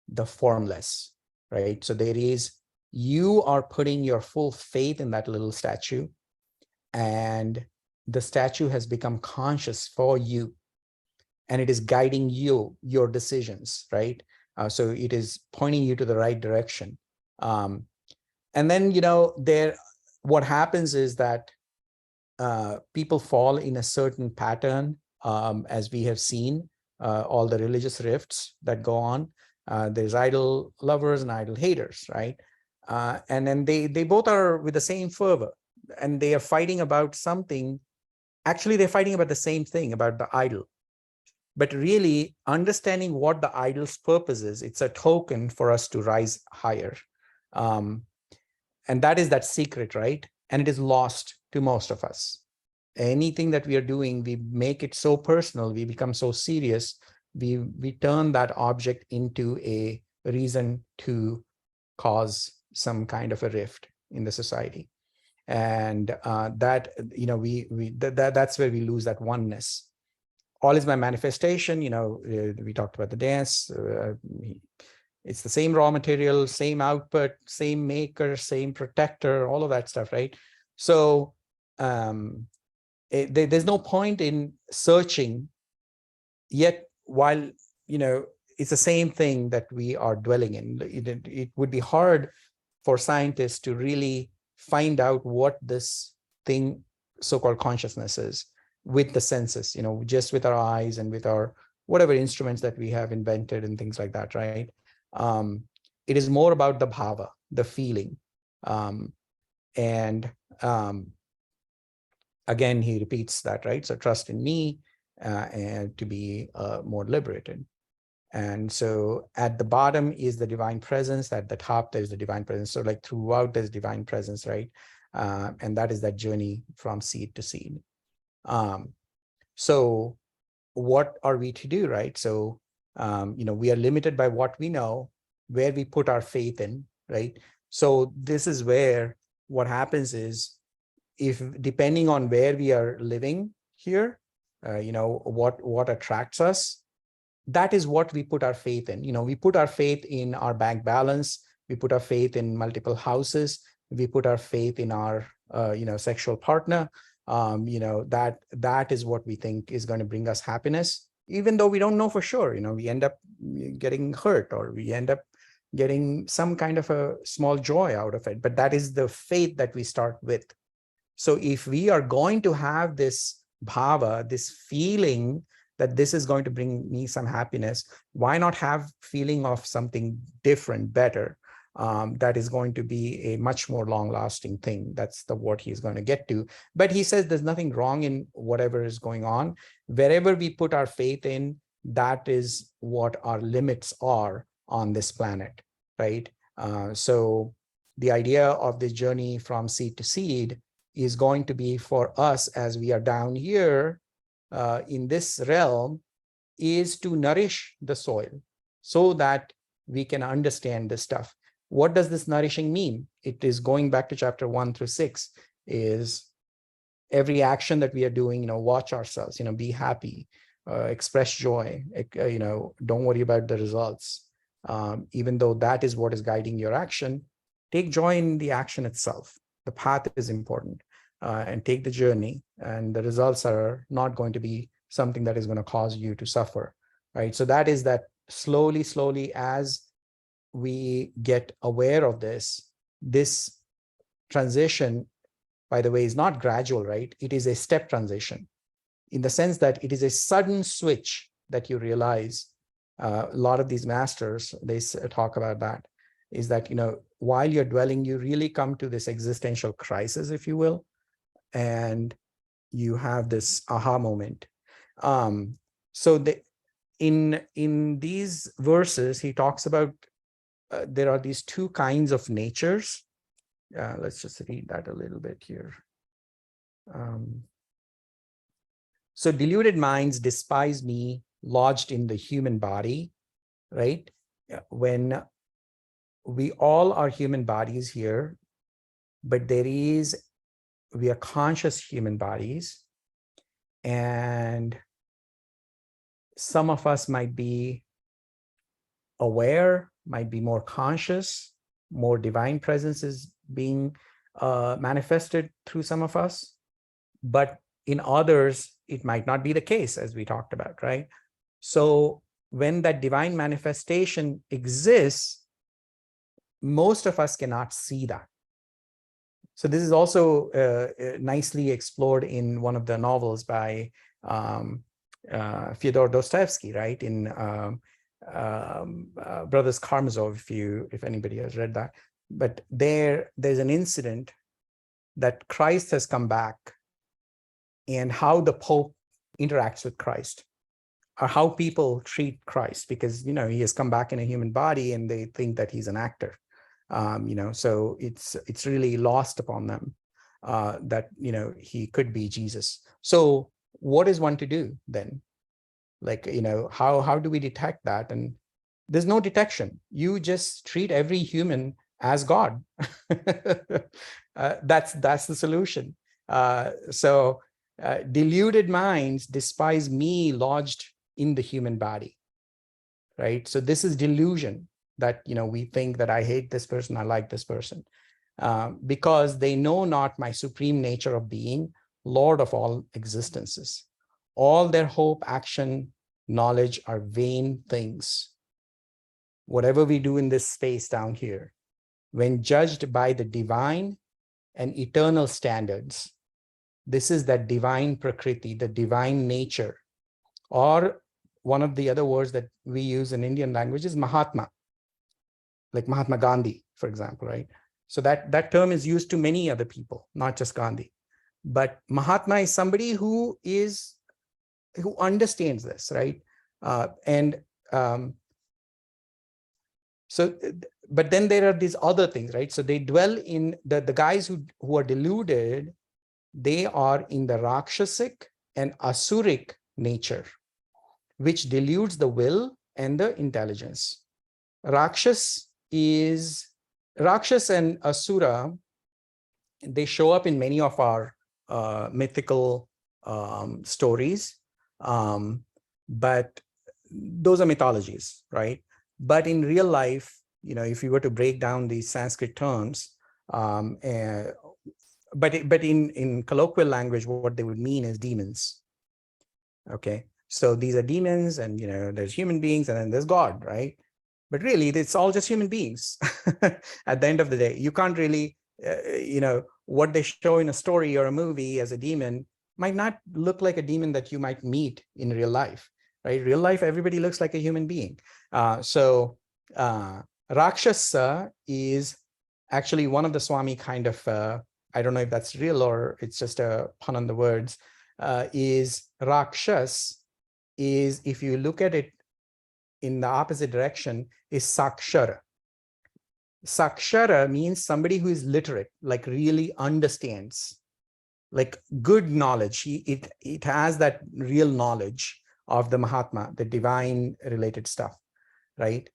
the formless, right? So you are putting your full faith in that little statue, and the statue has become conscious for you, and it is guiding your decisions, right? So it is pointing you to the right direction. And then, what happens is that people fall in a certain pattern, as we have seen all the religious rifts that go on. There's idol lovers and idol haters, right? And then they both are with the same fervor, and they are fighting about something. Actually, they're fighting about the same thing, about the idol. But really understanding what the idol's purpose is, it's a token for us to rise higher. And that is that secret, right? And it is lost to most of us. Anything that we are doing, we make it so personal, we become so serious, we turn that object into a reason to cause some kind of a rift in the society. And that's where we lose that oneness. All is my manifestation. We talked about the dance. It's the same raw material, same output, same maker, same protector, all of that stuff, right? So there's no point in searching, yet while it's the same thing that we are dwelling in. It would be hard for scientists to really find out what this thing, so-called consciousness, is with the senses, just with our eyes and with our whatever instruments that we have invented and things like that, right? It is more about the bhava, the feeling. Again, he repeats that, right? So trust in me and to be more liberated. And so at the bottom is the divine presence. At the top, there's the divine presence. So like throughout, there's divine presence, right? And that is that journey from seed to seed. So what are we to do, right? So, we are limited by what we know, where we put our faith in, right? So this is where what happens is, if depending on where we are living here, what attracts us, that is what we put our faith in. We put our faith in our bank balance. We put our faith in multiple houses. We put our faith in our, sexual partner. That is what we think is going to bring us happiness, even though we don't know for sure. We end up getting hurt, or we end up getting some kind of a small joy out of it. But that is the faith that we start with. So if we are going to have this bhava, this feeling that this is going to bring me some happiness, why not have feeling of something different, better, that is going to be a much more long-lasting thing? That's what he's going to get to. But he says there's nothing wrong in whatever is going on. Wherever we put our faith in, that is what our limits are on this planet, right? So the idea of this journey from seed to seed is going to be, for us as we are down here in this realm, is to nourish the soil so that we can understand this stuff. What does this nourishing mean? It is going back to chapter 1 through 6, is every action that we are doing, watch ourselves, be happy, express joy, don't worry about the results. Even though that is what is guiding your action, take joy in the action itself. The path is important, and take the journey, and the results are not going to be something that is going to cause you to suffer, right? So that is that slowly, as we get aware of this transition, by the way, is not gradual, right? It is a step transition, in the sense that it is a sudden switch that you realize. A lot of these masters, they talk about that, is that, while you're dwelling, you really come to this existential crisis, if you will, and you have this aha moment. So in these verses, he talks about there are these two kinds of natures. Let's just read that a little bit here. So deluded minds despise me, lodged in the human body, right? When we all are human bodies here, but we are conscious human bodies, and some of us might be aware, might be more conscious, more divine presence is being manifested through some of us, but in others, it might not be the case, as we talked about, right? So when that divine manifestation exists, most of us cannot see that. So this is also nicely explored in one of the novels by Fyodor Dostoevsky, right? In Brothers Karamazov, if anybody has read that. But there's an incident that Christ has come back, and how the Pope interacts with Christ, or how people treat Christ, because he has come back in a human body, and they think that he's an actor. So it's really lost upon them that he could be Jesus. So what is one to do then? Like, how do we detect that? And there's no detection. You just treat every human as God. That's the solution. Deluded minds despise me lodged in the human body, right? So this is delusion, that we think that I hate this person, I like this person, because they know not my supreme nature of being, Lord of all existences. All their hope, action, knowledge are vain things. Whatever we do in this space down here, when judged by the divine and eternal standards, this is that divine prakriti, the divine nature, or one of the other words that we use in Indian language is Mahatma, like Mahatma Gandhi, for example, right? So that term is used to many other people, not just Gandhi. But Mahatma is somebody who understands this, right? But then there are these other things, right? So they dwell in the guys who are deluded. They are in the Rakshasic and Asuric nature, which deludes the will and the intelligence. Rakshas and Asura, they show up in many of our mythical stories, but those are mythologies, right? But in real life, if you were to break down these Sanskrit terms, but in colloquial language, what they would mean is demons. Okay, so these are demons, and there's human beings, and then there's God, right? But really, it's all just human beings. At the end of the day, you can't really, what they show in a story or a movie as a demon might not look like a demon that you might meet in real life, right? Real life, everybody looks like a human being. Rakshasa is actually one of the Swami kind of, I don't know if that's real or it's just a pun on the words, is Rakshas is, if you look at it in the opposite direction, is Sakshara. Sakshara means somebody who is literate, like really understands, like good knowledge. It has that real knowledge of the Mahatma, the divine related stuff, right?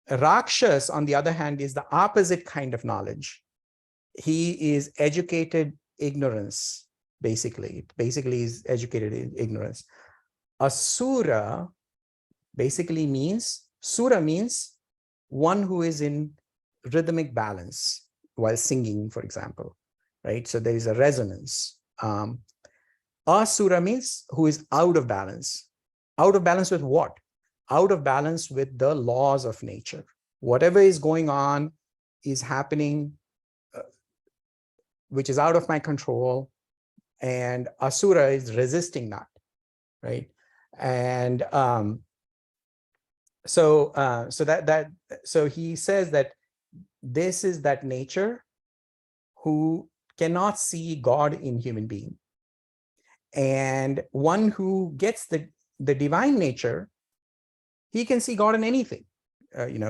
Rakshas, on the other hand, is the opposite kind of knowledge. He is educated ignorance, basically. Basically is educated ignorance. Asura basically means, Sura means one who is in rhythmic balance while singing, for example, right? So there is a resonance. Asura means who is out of balance. Out of balance with what? Out of balance with the laws of nature. Whatever is going on is happening, which is out of my control, and Asura is resisting that, right? And so he says that this is that nature who cannot see God in human being. And one who gets the divine nature, he can see God in anything,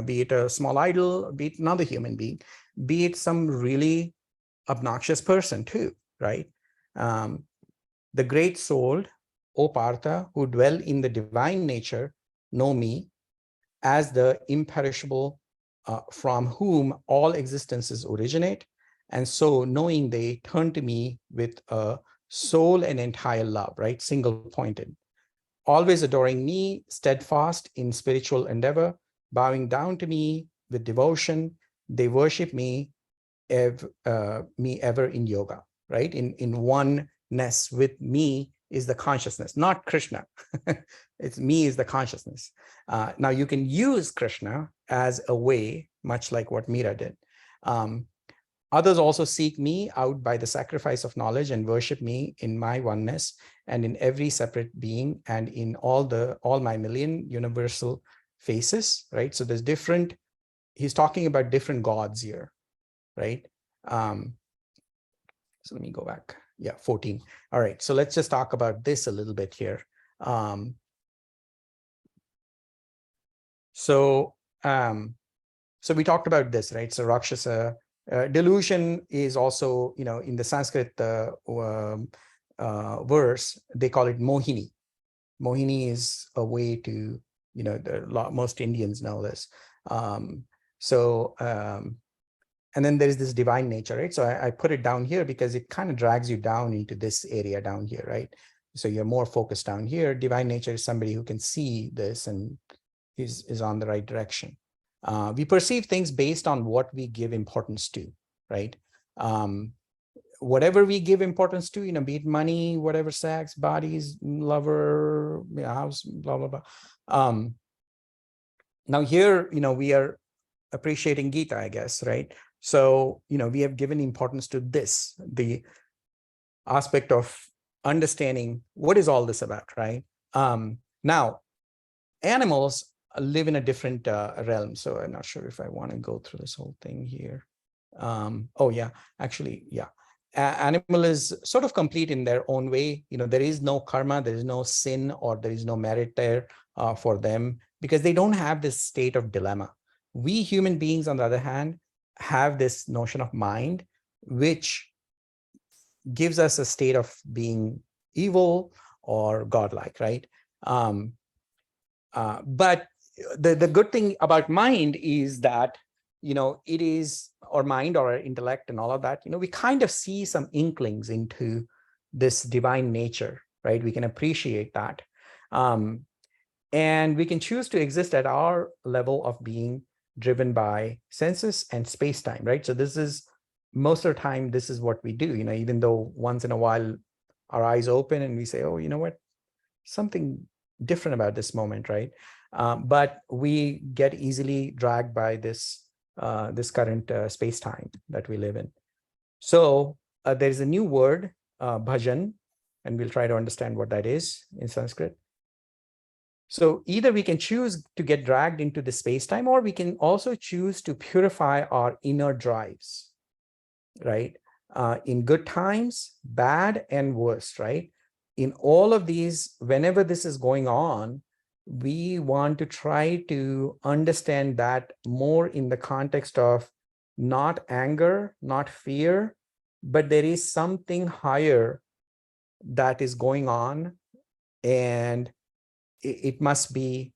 be it a small idol, be it another human being, be it some really obnoxious person too, right? The great soul, O Partha, who dwell in the divine nature, know me as the imperishable, from whom all existences originate. And so knowing, they turn to me with a soul and entire love, right? Single pointed. Always adoring me, steadfast in spiritual endeavor, bowing down to me with devotion, they worship me, ever in yoga, right? In oneness with me is the consciousness, not Krishna. It's me is the consciousness. Now you can use Krishna as a way, much like what Meera did. Others also seek me out by the sacrifice of knowledge and worship me in my oneness and in every separate being and in all my million universal faces, right? So there's different, he's talking about different gods here, right? So let me go back. Yeah, 14. All right, so let's just talk about this a little bit here. So we talked about this, right? So Rakshasa, delusion is also, in the Sanskrit verse, they call it Mohini. Mohini is a way to, most Indians know this. And then there's this divine nature, right? So I put it down here because it kind of drags you down into this area down here, right? So you're more focused down here. Divine nature is somebody who can see this and is on the right direction. We perceive things based on what we give importance to, right? Whatever we give importance to, be it money, whatever, sex, bodies, lover, house, blah, blah, blah. Now here, we are appreciating Gita, I guess, right? So, we have given importance to this, the aspect of understanding what is all this about, right? Now, animals live in a different realm. So I'm not sure if I want to go through this whole thing here. Oh, yeah, actually, yeah. Animal is sort of complete in their own way. There is no karma, there is no sin, or there is no merit there for them because they don't have this state of dilemma. We human beings, on the other hand, have this notion of mind, which gives us a state of being evil or godlike, right? But the good thing about mind is that, it is, or mind or intellect and all of that, we kind of see some inklings into this divine nature, right? We can appreciate that. And we can choose to exist at our level of being driven by senses and space-time, right? So this is, most of the time, this is what we do, even though once in a while our eyes open and we say, oh, you know what, something different about this moment, right? But we get easily dragged by this current space-time that we live in. So there's a new word, bhajan, and we'll try to understand what that is in Sanskrit. So either we can choose to get dragged into the space-time, or we can also choose to purify our inner drives, right? In good times, bad and worst, right? In all of these, whenever this is going on, we want to try to understand that more in the context of not anger, not fear, but there is something higher that is going on, and it must be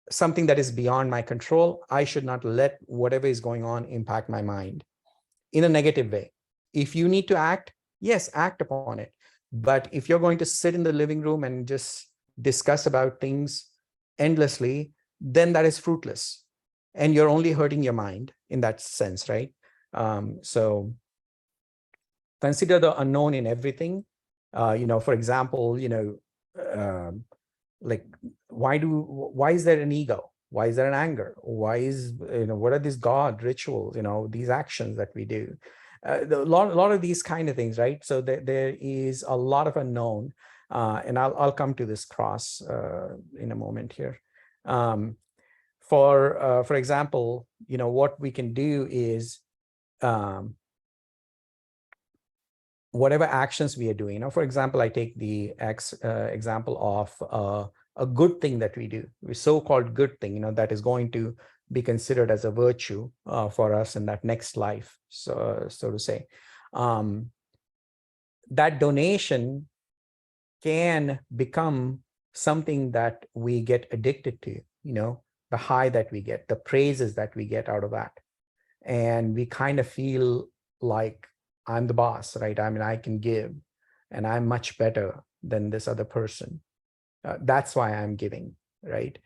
something that is beyond my control. I should not let whatever is going on impact my mind in a negative way. If you need to act, yes, act upon it. But if you're going to sit in the living room and just discuss about things endlessly, then that is fruitless. And you're only hurting your mind in that sense, right? So consider the unknown in everything. For example, like why is there an ego? Why is there an anger? Why is, what are these God rituals, these actions that we do? A lot of these kind of things, right? So there is a lot of unknown, and I'll come to this cross in a moment here. For example, what we can do is whatever actions we are doing. For example, I take the example of a good thing that we do, a so-called good thing, that is going to be considered as a virtue for us in that next life, so to say. That donation can become something that we get addicted to, the high that we get, the praises that we get out of that. And we kind of feel like I'm the boss, right? I mean, I can give, and I'm much better than this other person. That's why I'm giving, right?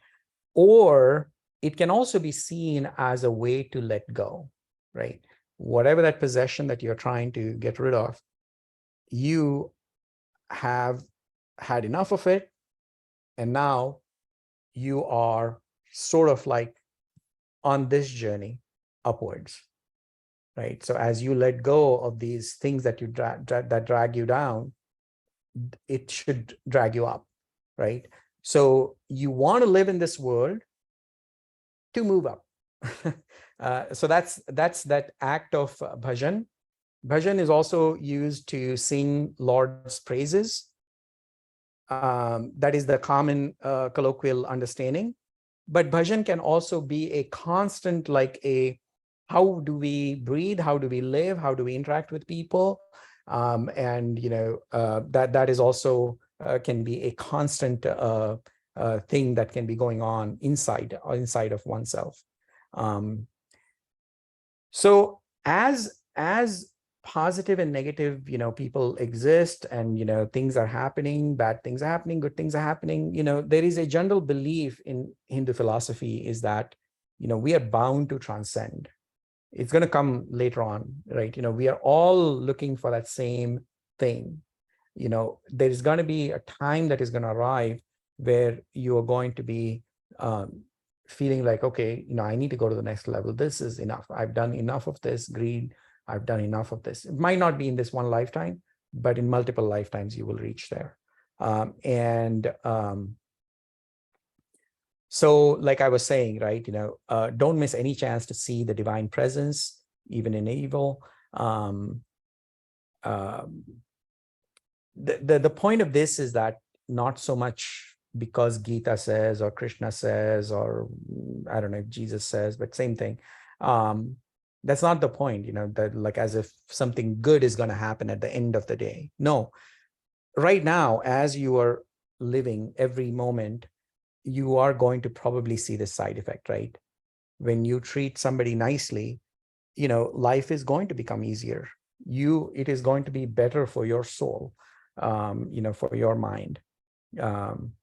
Or it can also be seen as a way to let go, right? Whatever that possession that you're trying to get rid of, you have had enough of it, and now you are sort of like on this journey upwards. right? So as you let go of these things that you that drag you down, it should drag you up, right? So you want to live in this world to move up. So that's that act of bhajan. Bhajan is also used to sing Lord's praises. That is the common colloquial understanding. But bhajan can also be a constant, like a, how do we breathe? How do we live? How do we interact with people? And that is also can be a constant thing that can be going on inside of oneself. Um, so as positive and negative, people exist, and things are happening, bad things are happening, good things are happening. There is a general belief in Hindu philosophy is that we are bound to transcend. It's going to come later on, right? We are all looking for that same thing. There is going to be a time that is going to arrive where you are going to be feeling like, okay, I need to go to the next level. This is enough. I've done enough of this greed. I've done enough of this. It might not be in this one lifetime, but in multiple lifetimes you will reach there. So like I was saying, right, don't miss any chance to see the divine presence, even in evil. Um, the point of this is that not so much because Gita says or Krishna says, or I don't know if Jesus says, but same thing. That's not the point, that like as if something good is going to happen at the end of the day. No, right now, as you are living every moment, you are going to probably see the side effect, right? When you treat somebody nicely, life is going to become easier. It is going to be better for your soul, for your mind. Um,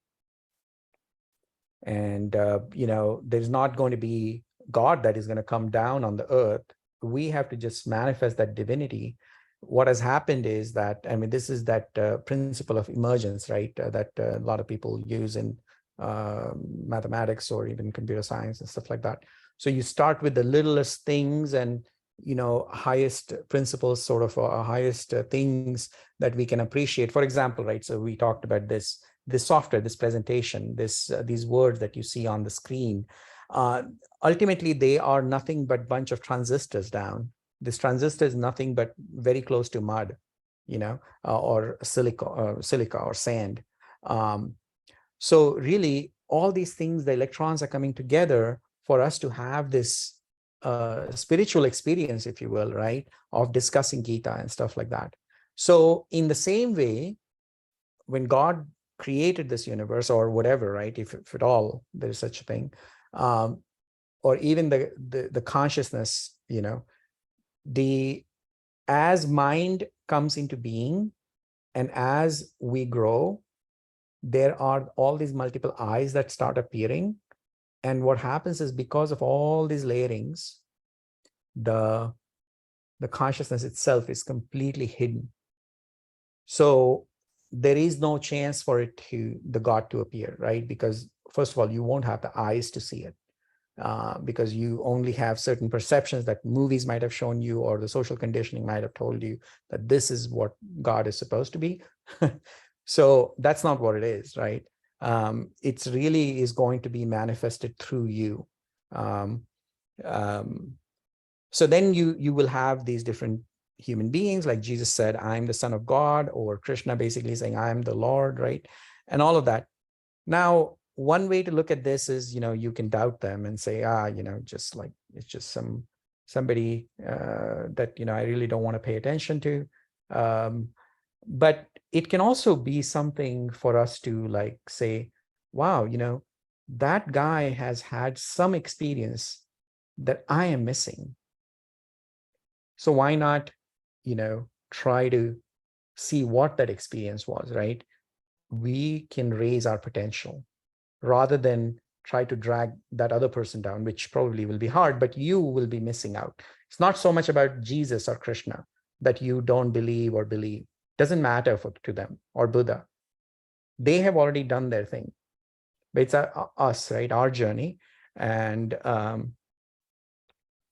and there's not going to be God that is going to come down on the earth. We have to just manifest that divinity. What has happened is that, I mean, this is that principle of emergence, right? That a lot of people use in mathematics or even computer science and stuff like that. So you start with the littlest things and highest principles, sort of highest things that we can appreciate. For example, right? So we talked about this software, this presentation, these words that you see on the screen. Uh, Ultimately, they are nothing but bunch of transistors down. This transistor is nothing but very close to mud, or silica or sand. So really, all these things, the electrons are coming together for us to have this spiritual experience, if you will, right, of discussing Gita and stuff like that. So in the same way, when God created this universe or whatever, right, if at all there's such a thing, or even the consciousness, as mind comes into being and as we grow, there are all these multiple eyes that start appearing. And what happens is, because of all these layerings, the consciousness itself is completely hidden. So there is no chance for the God to appear, right? Because first of all, you won't have the eyes to see it, because you only have certain perceptions that movies might have shown you, or the social conditioning might have told you that this is what God is supposed to be. So that's not what it is, right? It's really is going to be manifested through you. Um, um, so then you will have these different human beings, like Jesus said, I'm the Son of God, or Krishna basically saying, I'm the Lord, right? And all of that. Now, one way to look at this is, you can doubt them and say, just like, it's just somebody that, I really don't want to pay attention to. But it can also be something for us to like say, wow, that guy has had some experience that I am missing. So why not, try to see what that experience was, right? We can raise our potential rather than try to drag that other person down, which probably will be hard, but you will be missing out. It's not so much about Jesus or Krishna that you don't believe or believe. Doesn't matter to them, or Buddha. They have already done their thing. But it's us, right? Our journey. And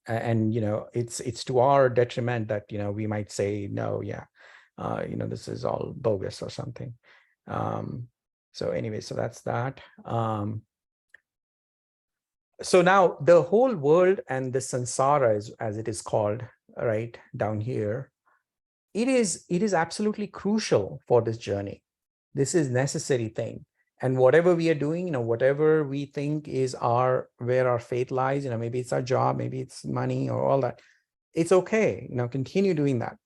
And it's to our detriment that we might say no, yeah, this is all bogus or something. So anyway, so that's that. So now the whole world and the samsara, as it is called, right down here, it is absolutely crucial for this journey. This is necessary thing. And whatever we are doing, whatever we think is where our faith lies, maybe it's our job, maybe it's money or all that, it's okay. Continue doing that.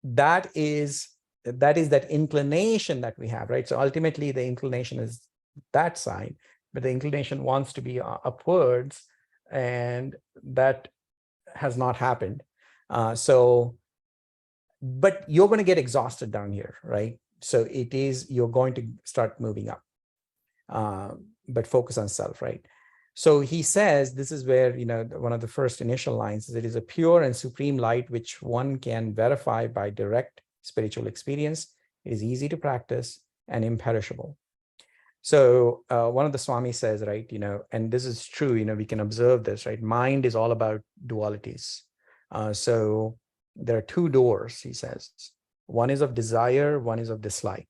that is that inclination that we have, right? So ultimately the inclination is that side, but the inclination wants to be upwards, and that has not happened. But you're going to get exhausted down here, right? So you're going to start moving up, but focus on self, right? So he says, this is where, one of the first initial lines is, it is a pure and supreme light which one can verify by direct spiritual experience. It is easy to practice and imperishable. So one of the Swami says, right, and this is true, we can observe this, right? Mind is all about dualities. So there are two doors, he says. One is of desire, one is of dislike.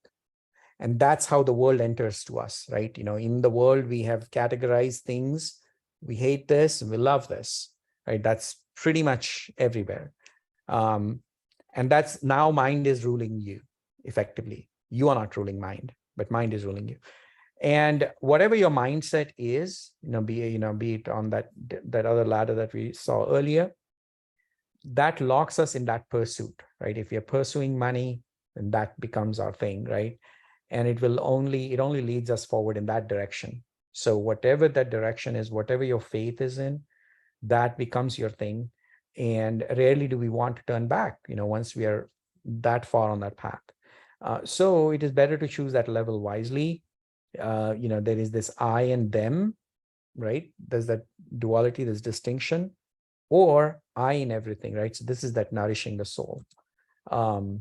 And that's how the world enters to us, right? In the world, we have categorized things. We hate this, we love this, right? That's pretty much everywhere. And that's now mind is ruling you effectively. You are not ruling mind, but mind is ruling you. And whatever your mindset is, be it on that other ladder that we saw earlier, that locks us in that pursuit, right? If we are pursuing money, then that becomes our thing, right? And it only leads us forward in that direction. So whatever that direction is, whatever your faith is in, that becomes your thing. And rarely do we want to turn back, once we are that far on that path. So it is better to choose that level wisely. There is this I and them, right? There's that duality, this distinction, or I in everything, right? So this is that nourishing the soul. So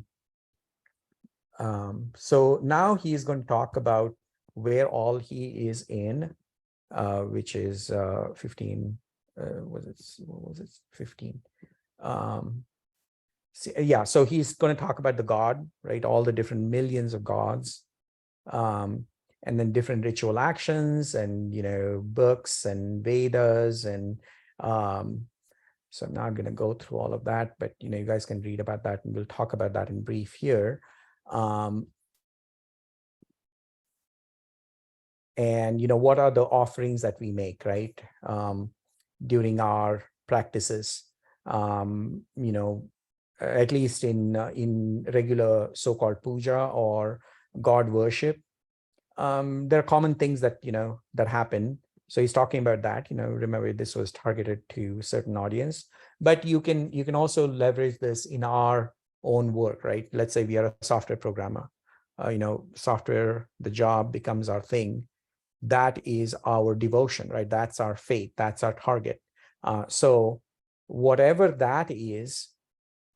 now he is going to talk about where all he is in, which is 15. What was it? 15. So he's going to talk about the God, right? All the different millions of gods, and then different ritual actions, and books and Vedas, and so I'm not going to go through all of that, but you guys can read about that, and we'll talk about that in brief here. And what are the offerings that we make, right, during our practices, at least in regular so-called puja or God worship. There are common things that that happen. So he's talking about that. Remember, this was targeted to certain audience, but you can also leverage this in our own work, right? Let's say we are a software programmer. Software, the job becomes our thing. That is our devotion, right? That's our faith. That's our target. So whatever that is,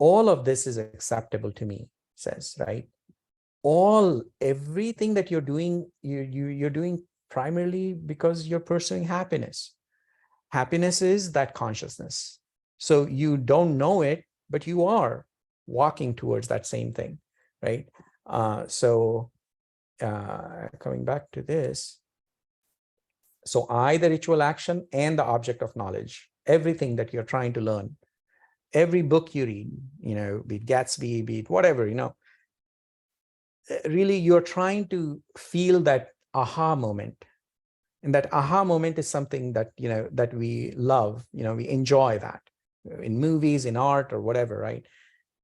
all of this is acceptable to me, says, right? Everything that you're doing, you're doing primarily because you're pursuing happiness. Happiness is that consciousness. So you don't know it, but you are walking towards that same thing, right? Coming back to this. So I, the ritual action, and the object of knowledge, everything that you're trying to learn, every book you read, be it Gatsby, be it whatever, really you're trying to feel that aha moment. And that aha moment is something that, that we love, we enjoy that in movies, in art, or whatever, right?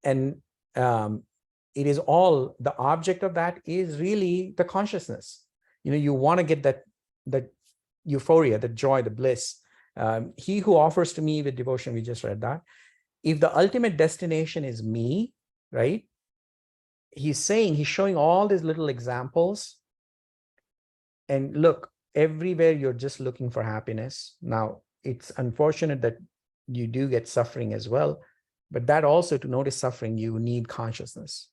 And it is all, the object of that is really the consciousness. You want to get that euphoria, the joy, the bliss. He who offers to me with devotion, we just read that. If the ultimate destination is me, right? He's showing all these little examples. And look, everywhere you're just looking for happiness. Now, it's unfortunate that you do get suffering as well, but that also, to notice suffering, you need consciousness.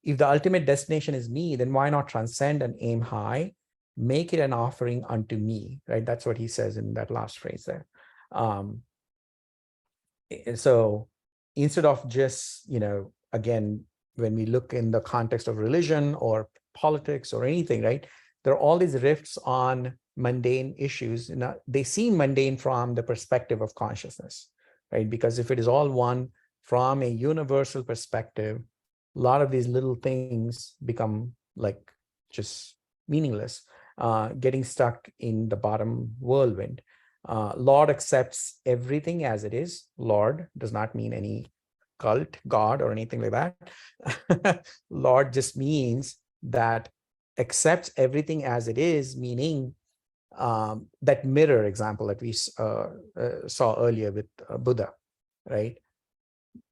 If the ultimate destination is me, then why not transcend and aim high? Make it an offering unto me, right? That's what he says in that last phrase there. Um, so instead of just, again, when we look in the context of religion or politics or anything, right, there are all these rifts on mundane issues. They seem mundane from the perspective of consciousness, right? Because if it is all one from a universal perspective, a lot of these little things become like just meaningless, getting stuck in the bottom whirlwind. Lord accepts everything as it is. Lord does not mean any cult, God, or anything like that. Lord just means that accepts everything as it is, meaning that mirror example that we saw earlier with Buddha, right?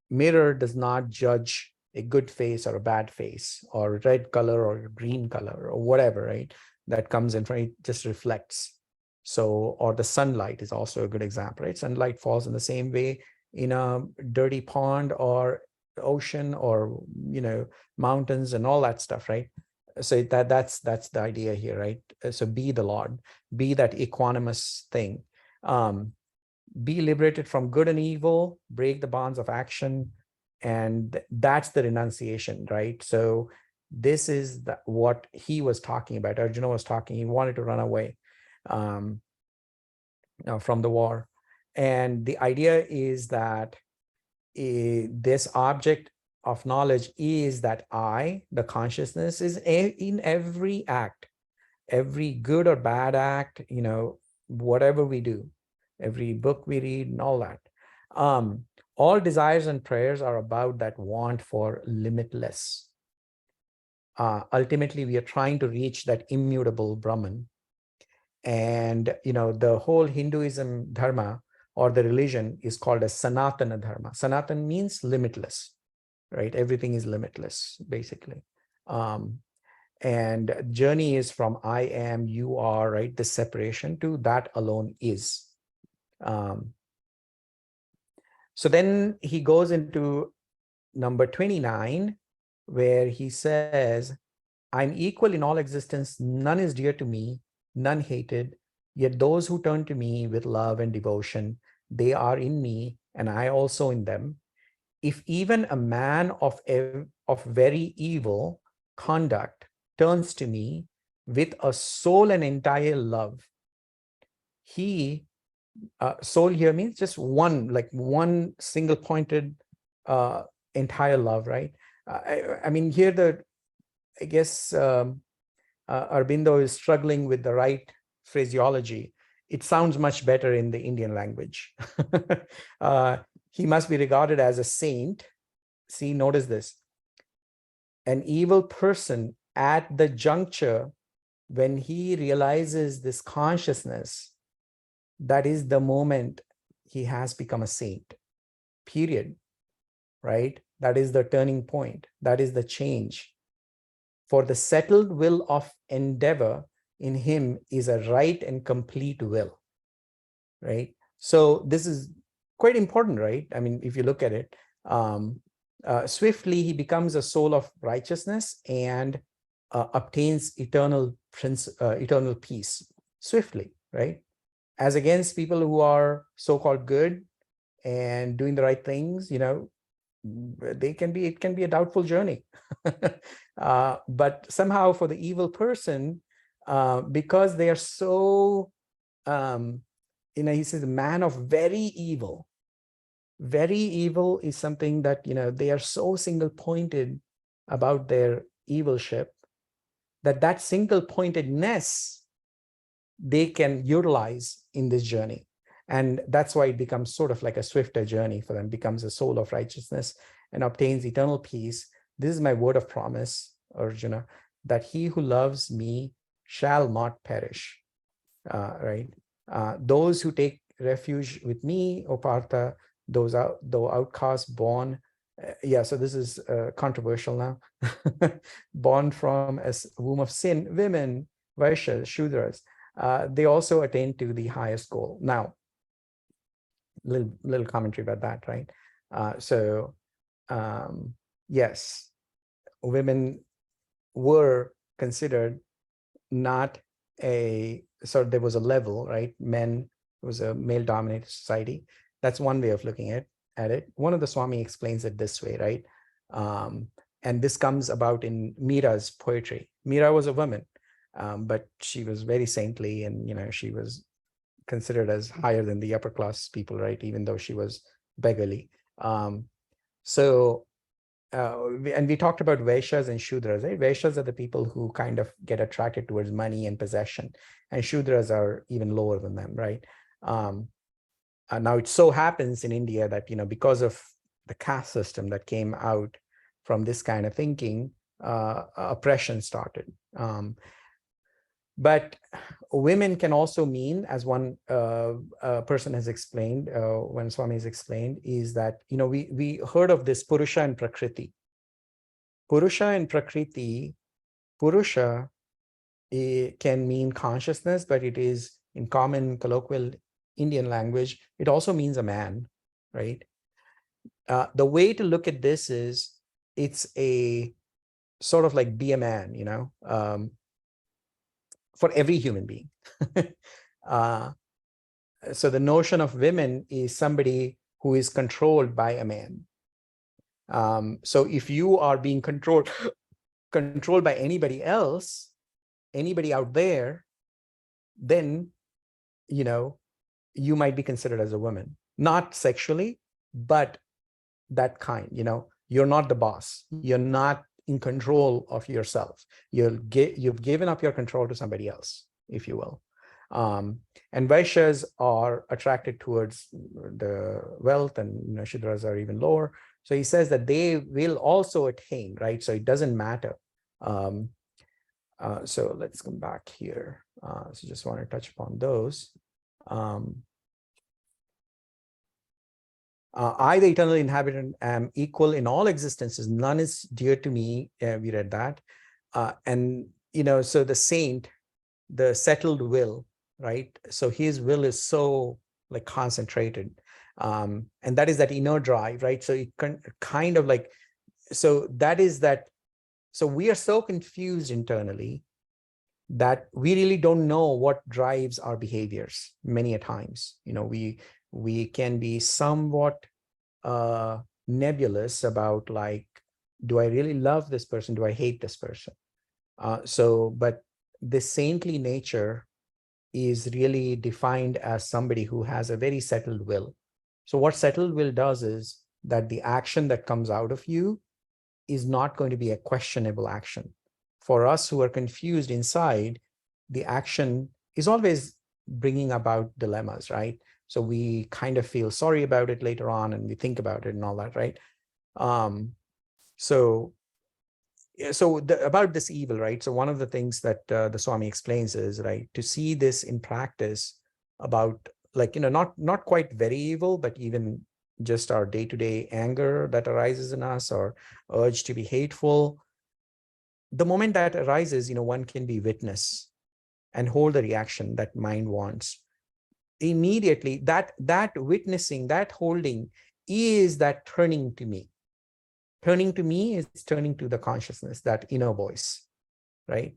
Mirror does not judge a good face or a bad face, or red color or green color or whatever, right? That comes in front, it just reflects. So, or the sunlight is also a good example, right? Sunlight falls in the same way in a dirty pond or ocean or, mountains and all that stuff, right? So that's the idea here, right? So be the Lord, be that equanimous thing. Be liberated from good and evil, break the bonds of action. And that's the renunciation, right? So this is what he was talking about. Arjuna was talking, he wanted to run away um, from the war. And the idea is that this object of knowledge is that the consciousness, is in every act, every good or bad act, whatever we do, every book we read and all that. All desires and prayers are about that want for limitless. Ultimately, we are trying to reach that immutable Brahman. And, the whole Hinduism dharma or the religion is called as Sanatana dharma. Sanatan means limitless, right? Everything is limitless, basically. And journey is from I am, you are, right? The separation to that alone is. So then he goes into number 29, where he says, I'm equal in all existence. None is dear to me, none hated. Yet those who turn to me with love and devotion, they are in me and I also in them. If even a man of very evil conduct turns to me with a soul and entire love, he, soul here means just one, like one single pointed entire love, right? I mean, here I guess Aurobindo is struggling with the right phraseology. It sounds much better in the Indian language. He must be regarded as a saint. See, notice this. An evil person at the juncture when he realizes this consciousness, that is the moment he has become a saint, period, right? That is the turning point. That is the change. For the settled will of endeavor in him is a right and complete will, right? So this is quite important, right? I mean, if you look at it, swiftly he becomes a soul of righteousness and obtains eternal peace swiftly, right? As against people who are so-called good and doing the right things, it can be a doubtful journey. But somehow for the evil person, because they are so, he says, man of very evil. Very evil is something that, they are so single-pointed about their evilship that single-pointedness they can utilize in this journey. And that's why it becomes sort of like a swifter journey for them, becomes a soul of righteousness and obtains eternal peace. This is my word of promise, Arjuna, that he who loves me shall not perish, right? Those who take refuge with me, O Partha, though outcasts born, so this is controversial now, born from a womb of sin, women, Vaishyas, Shudras, they also attain to the highest goal. Now, little commentary about that, right? Yes, women were considered not so there was a level, right? Men It was a male-dominated society. That's one way of looking at it. One of the Swami explains it this way, right? And this comes about in Mira's poetry. Mira was a woman, but she was very saintly, and she was considered as higher than the upper class people, right? Even though she was beggarly. So and we talked about Vaishyas and Shudras, right? Vaishyas are the people who kind of get attracted towards money and possession, and Shudras are even lower than them, right? Now it so happens in India that, because of the caste system that came out from this kind of thinking, oppression started. But women can also mean, as one person has explained, when Swami has explained, is that, we heard of this Purusha and Prakriti. Purusha and Prakriti, Purusha can mean consciousness, but it is in common colloquial Indian language, it also means a man, right? The way to look at this is, it's a sort of like be a man, for every human being. So the notion of women is somebody who is controlled by a man. So if you are being controlled by anybody else, anybody out there, then, you might be considered as a woman, not sexually, but that kind, you're not the boss. You're not in control of yourself. You've given up your control to somebody else, if you will. And Vaishyas are attracted towards the wealth, and Shudras are even lower. So he says that they will also attain, right? So it doesn't matter. So let's come back here. So just want to touch upon those. I, the eternal inhabitant, am equal in all existences. None is dear to me. We read that. And, so the saint, the settled will, right? So his will is so like concentrated. And that is that inner drive, right? So it can kind of like, so that is that. So we are so confused internally that we really don't know what drives our behaviors many a times. We can be somewhat nebulous about, like, do I really love this person? Do I hate this person? But this saintly nature is really defined as somebody who has a very settled will. So what settled will does is that the action that comes out of you is not going to be a questionable action. For us who are confused inside, the action is always bringing about dilemmas, right? So we kind of feel sorry about it later on, and we think about it and all that, right? About this evil, right? So one of the things that the Swami explains is, right, to see this in practice, about, like, not quite very evil, but even just our day-to-day anger that arises in us, or urge to be hateful. The moment that arises, one can be witness and hold the reaction that mind wants. Immediately, that witnessing, that holding, is that turning to me. Turning to me is turning to the consciousness, that inner voice, right?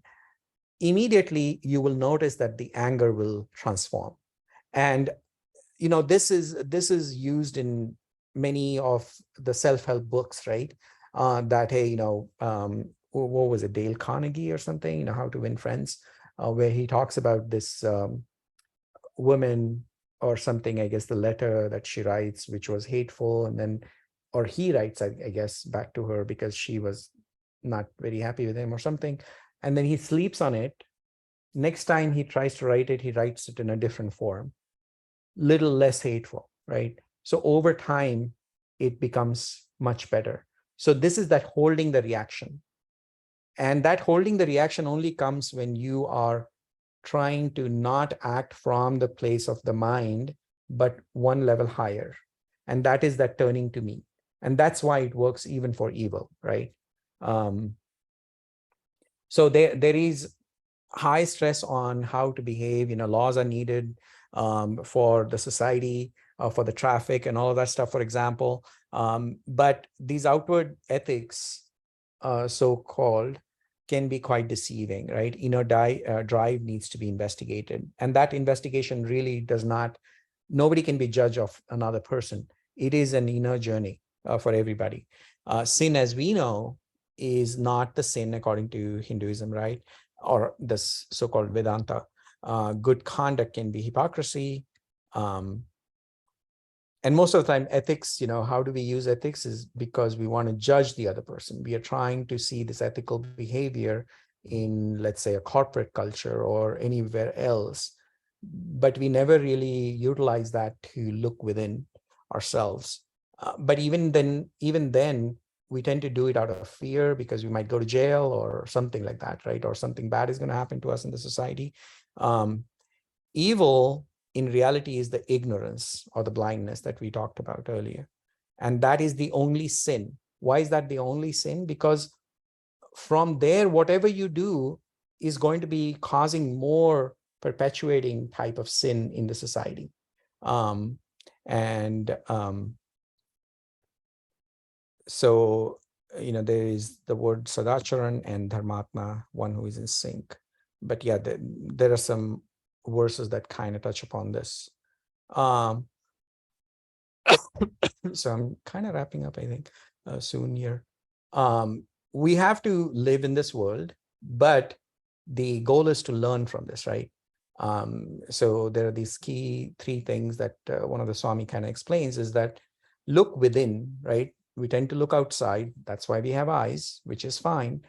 Immediately, you will notice that the anger will transform. And, this is used in many of the self-help books, right? That, hey, what was it, Dale Carnegie or something, How to Win Friends, where he talks about this woman or something, I guess the letter that she writes, which was hateful, and then, or he writes, I guess, back to her because she was not very happy with him or something. And then he sleeps on it. Next time he tries to write it, he writes it in a different form, little less hateful, right? So over time, it becomes much better. So this is that holding the reaction. And that holding the reaction only comes when you are trying to not act from the place of the mind, but one level higher. And that is that turning to me. And that's why it works even for evil, right? So there is high stress on how to behave. Laws are needed for the society, for the traffic and all of that stuff, for example. But these outward ethics, so-called, can be quite deceiving, right? Inner drive needs to be investigated. And that investigation really does not nobody can be judge of another person. It is an inner journey for everybody. Sin, as we know, is not the sin according to Hinduism, right? Or this so-called Vedanta. Good conduct can be hypocrisy. And most of the time, ethics, how do we use ethics is because we want to judge the other person. We are trying to see this ethical behavior in, let's say, a corporate culture or anywhere else. But we never really utilize that to look within ourselves. But even then, we tend to do it out of fear because we might go to jail or something like that, right? Or something bad is going to happen to us in the society. Evil in reality is the ignorance or the blindness that we talked about earlier. And that is the only sin. Why is that the only sin? Because from there, whatever you do is going to be causing more perpetuating type of sin in the society. So, there is the word Sadacharan and Dharmatma, one who is in sync. But yeah, there are some verses that kind of touch upon this. So I'm kind of wrapping up, I think, soon here. We have to live in this world, but the goal is to learn from this, right? So there are these key three things that one of the Swami kind of explains is that look within, right? We tend to look outside. That's why we have eyes, which is fine.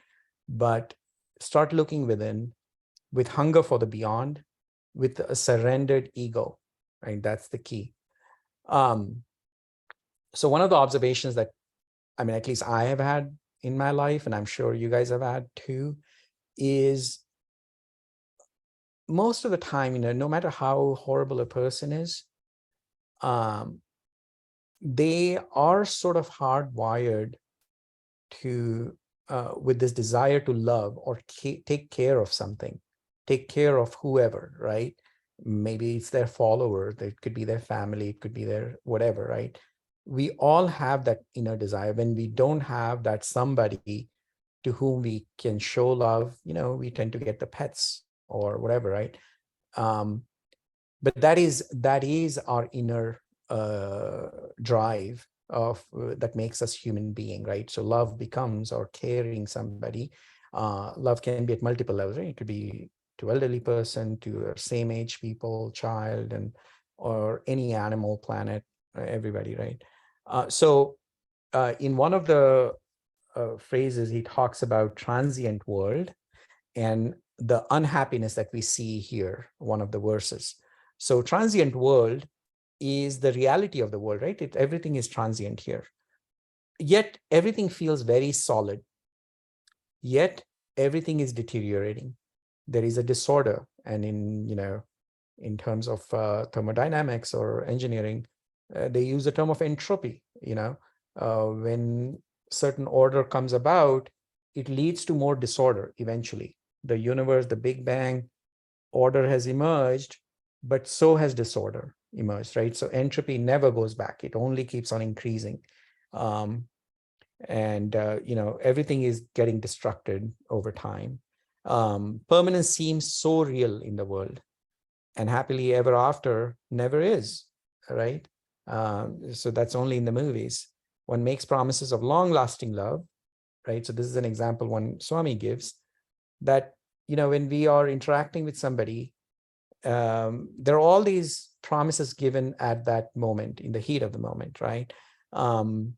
But start looking within with hunger for the beyond, with a surrendered ego, right? That's the key. So one of the observations that, at least I have had in my life, and I'm sure you guys have had too, is most of the time, no matter how horrible a person is, they are sort of hardwired to, with this desire to love or take care of something, take care of whoever, right? Maybe it's their follower, it could be their family, it could be their whatever, right? We all have that inner desire. When we don't have that somebody to whom we can show love, we tend to get the pets or whatever, right? But that is our inner drive of that makes us human being, right? So love becomes, or caring somebody, love can be at multiple levels, right? It could be to elderly person, to same age people, child, and or any animal, planet, everybody, right? So in one of the phrases, he talks about transient world and the unhappiness that we see here, one of the verses. So transient world is the reality of the world, right? Everything is transient here. Yet everything feels very solid. Yet everything is deteriorating. There is a disorder. And in terms of thermodynamics or engineering, they use the term of entropy. When certain order comes about, it leads to more disorder eventually. The universe, the Big Bang, order has emerged, but so has disorder emerged, right? So entropy never goes back. It only keeps on increasing. Everything is getting destructed over time. Permanence seems so real in the world, and happily ever after never is, right? So that's only in the movies. One makes promises of long-lasting love, right? So this is an example one Swami gives, that when we are interacting with somebody, there are all these promises given at that moment, in the heat of the moment, right? And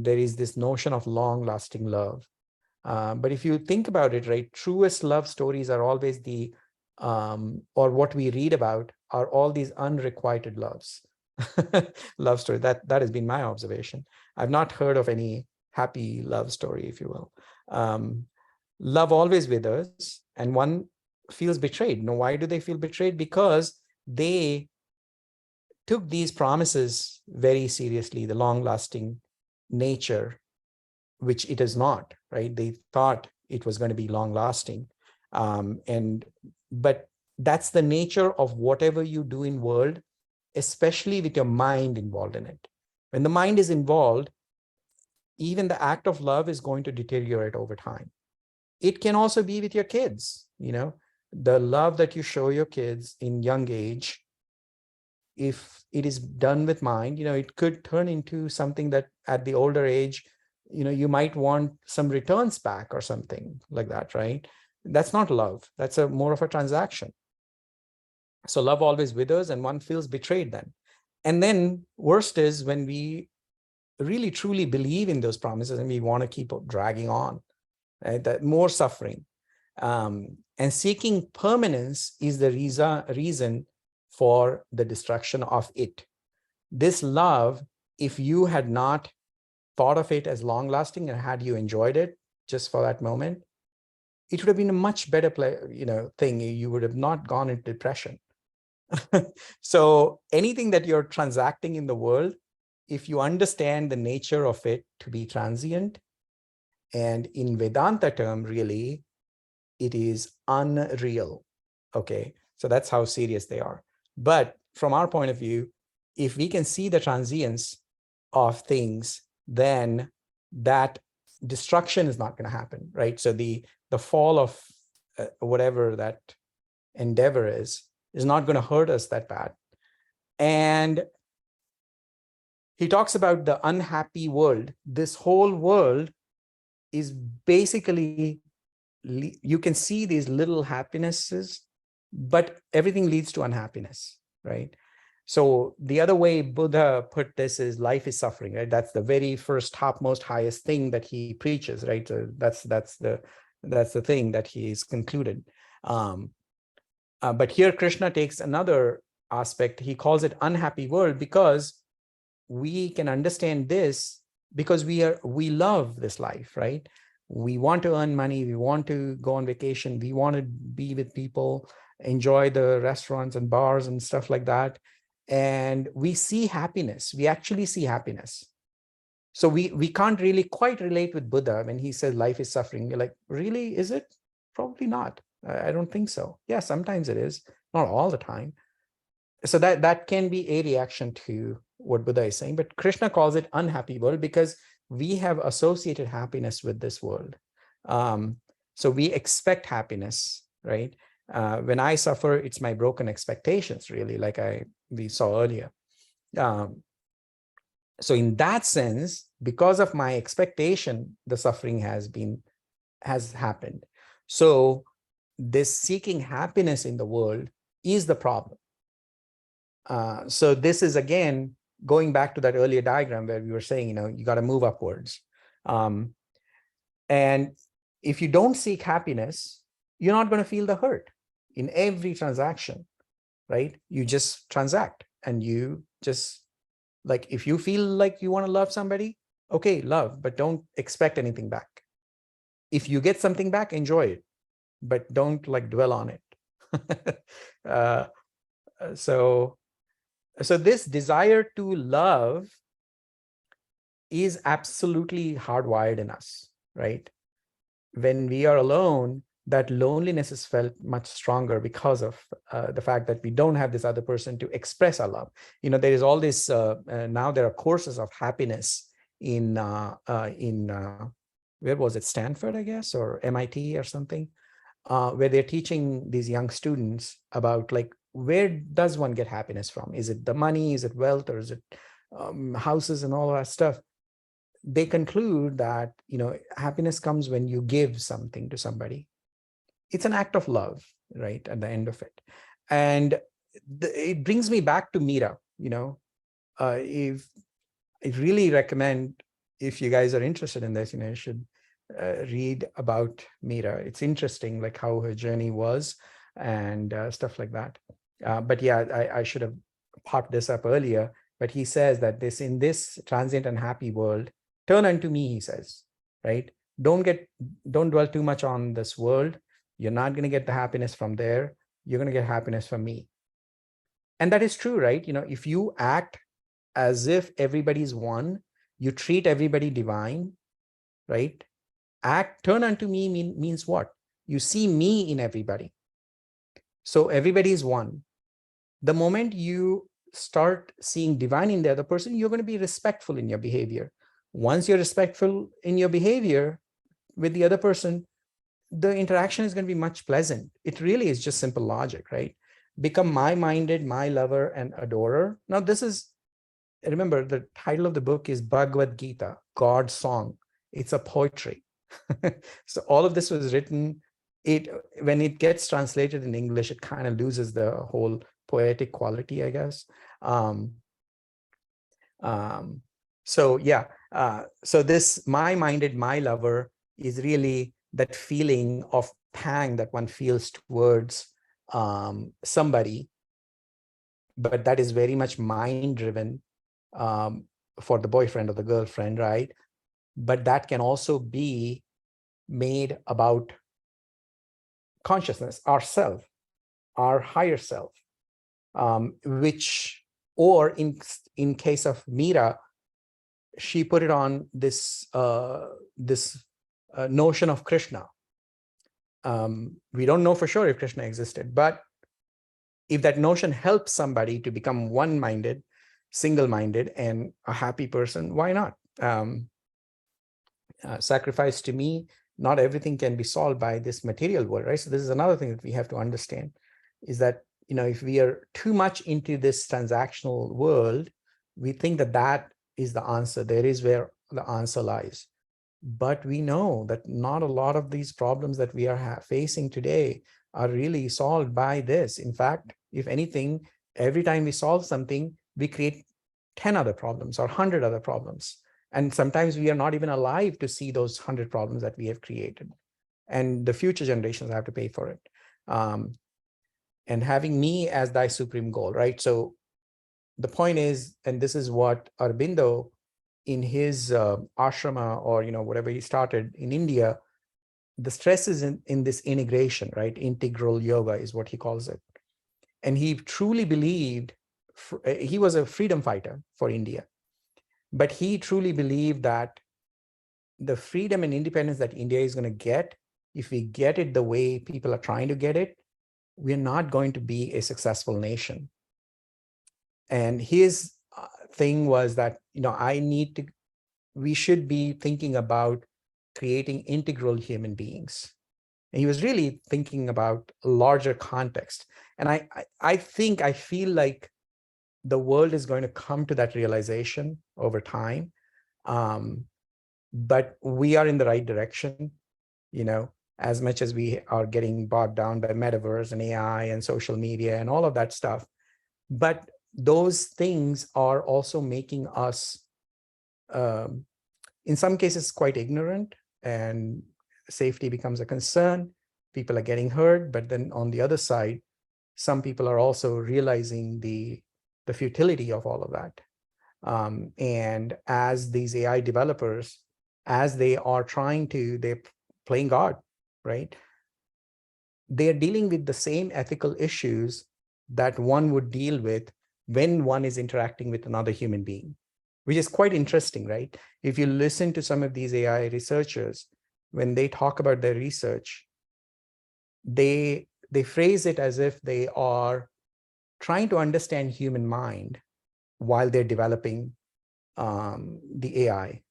there is this notion of long-lasting love. But if you think about it, right, truest love stories are always or what we read about are all these unrequited loves. Love story. That has been my observation. I've not heard of any happy love story, if you will. Love always withers, and one feels betrayed. Why do they feel betrayed? Because they took these promises very seriously, the long-lasting nature, which it is not, right? They thought it was going to be long-lasting. But that's the nature of whatever you do in world, especially with your mind involved in it. When the mind is involved, even the act of love is going to deteriorate over time. It can also be with your kids, the love that you show your kids in young age if it is done with mind, it could turn into something that at the older age, you might want some returns back or something like that, right? That's not love. That's more of a transaction. So love always withers and one feels betrayed then. And then worst is when we really truly believe in those promises and we want to keep dragging on, right? That more suffering. And seeking permanence is the reason for the destruction of it. This love, if you had not thought of it as long lasting and had you enjoyed it just for that moment, it would have been a much better thing. You would have not gone into depression. So anything that you're transacting in the world, if you understand the nature of it to be transient, and in Vedanta term, really, it is unreal. Okay, so that's how serious they are. But from our point of view, if we can see the transience of things, then that destruction is not going to happen, right? So the fall of whatever that endeavor is not going to hurt us that bad. And he talks about the unhappy world. This whole world is basically, you can see these little happinesses, but everything leads to unhappiness, right? So the other way Buddha put this is life is suffering, right? That's the very first topmost highest thing that he preaches, right? So that's the thing that he's concluded. But here Krishna takes another aspect. He calls it unhappy world because we can understand this because we love this life, right? We want to earn money, we want to go on vacation, we want to be with people, enjoy the restaurants and bars and stuff like that. And we see happiness, we actually see happiness. So we can't really quite relate with Buddha when he says life is suffering. You're like, really, is it? Probably not. I don't think so. Yeah, sometimes it is, not all the time. So that can be a reaction to what Buddha is saying, but Krishna calls it unhappy world because we have associated happiness with this world. So we expect happiness, right? When I suffer, it's my broken expectations, really, like we saw earlier. So in that sense, because of my expectation, the suffering has happened. So this seeking happiness in the world is the problem. So this is, again, going back to that earlier diagram where we were saying, you got to move upwards. And if you don't seek happiness, you're not going to feel the hurt in every transaction, right? You just transact and you just, like, if you feel like you want to love somebody, okay, love, but don't expect anything back. If you get something back, enjoy it, but don't dwell on it. So this desire to love is absolutely hardwired in us, right? When we are alone, that loneliness is felt much stronger because of the fact that we don't have this other person to express our love. There is all this, now there are courses of happiness in where was it, Stanford, I guess, or MIT or something, where they're teaching these young students about where does one get happiness from? Is it the money? Is it wealth? Or is it houses and all that stuff? They conclude that, happiness comes when you give something to somebody. It's an act of love, right, at the end of it. And it brings me back to Meera. If I really recommend, if you guys are interested in this, you should read about Meera. It's interesting, how her journey was and stuff like that. But yeah, I should have popped this up earlier, but he says that in this transient and happy world, turn unto me, he says, right? Don't dwell too much on this world. You're not going to get the happiness from there. You're going to get happiness from me. And that is true, right? If you act as if everybody's one, you treat everybody divine, right? Turn unto me means what? You see me in everybody. So everybody is one. The moment you start seeing divine in the other person, you're going to be respectful in your behavior. Once you're respectful in your behavior with the other person, the interaction is going to be much pleasant. It really is just simple logic, right? become my-minded, my lover and adorer. Now this is, remember, the title of the book is Bhagavad Gita, God's song. It's a poetry. So all of this was written, when it gets translated in English, it kind of loses the whole poetic quality, I guess. So yeah, so this my-minded, my lover is really that feeling of pang that one feels towards somebody, but that is very much mind-driven, for the boyfriend or the girlfriend, right? But that can also be made about consciousness, ourself, our higher self, which, or in case of Meera, she put it on this notion of Krishna. We don't know for sure if Krishna existed, but if that notion helps somebody to become one-minded, single-minded, and a happy person, why not? Sacrifice to me, not everything can be solved by this material world, right? So this is another thing that we have to understand, is that, if we are too much into this transactional world, we think that that is the answer. There is where the answer lies. But we know that not a lot of these problems that we are facing today are really solved by this. In fact, if anything, every time we solve something, we create 10 other problems or 100 other problems. And sometimes we are not even alive to see those 100 problems that we have created. And the future generations have to pay for it. And having me as thy supreme goal, right? So the point is, and this is what Aurobindo in his ashrama, or whatever he started in India, the stress is in this integration, right? Integral yoga is what he calls it. And he truly believed, he was a freedom fighter for India, but he truly believed that the freedom and independence that India is going to get, if we get it the way people are trying to get it, we're not going to be a successful nation. And his thing was that, we should be thinking about creating integral human beings. And he was really thinking about a larger context. And I feel like the world is going to come to that realization over time. But we are in the right direction, as much as we are getting bogged down by metaverse and AI and social media and all of that stuff. But those things are also making us, in some cases, quite ignorant, and safety becomes a concern. People are getting hurt, but then on the other side, some people are also realizing the futility of all of that. And as these AI developers, as they are they're playing God, right? They're dealing with the same ethical issues that one would deal with when one is interacting with another human being, which is quite interesting, right? If you listen to some of these AI researchers, when they talk about their research, they phrase it as if they are trying to understand human mind while they're developing the AI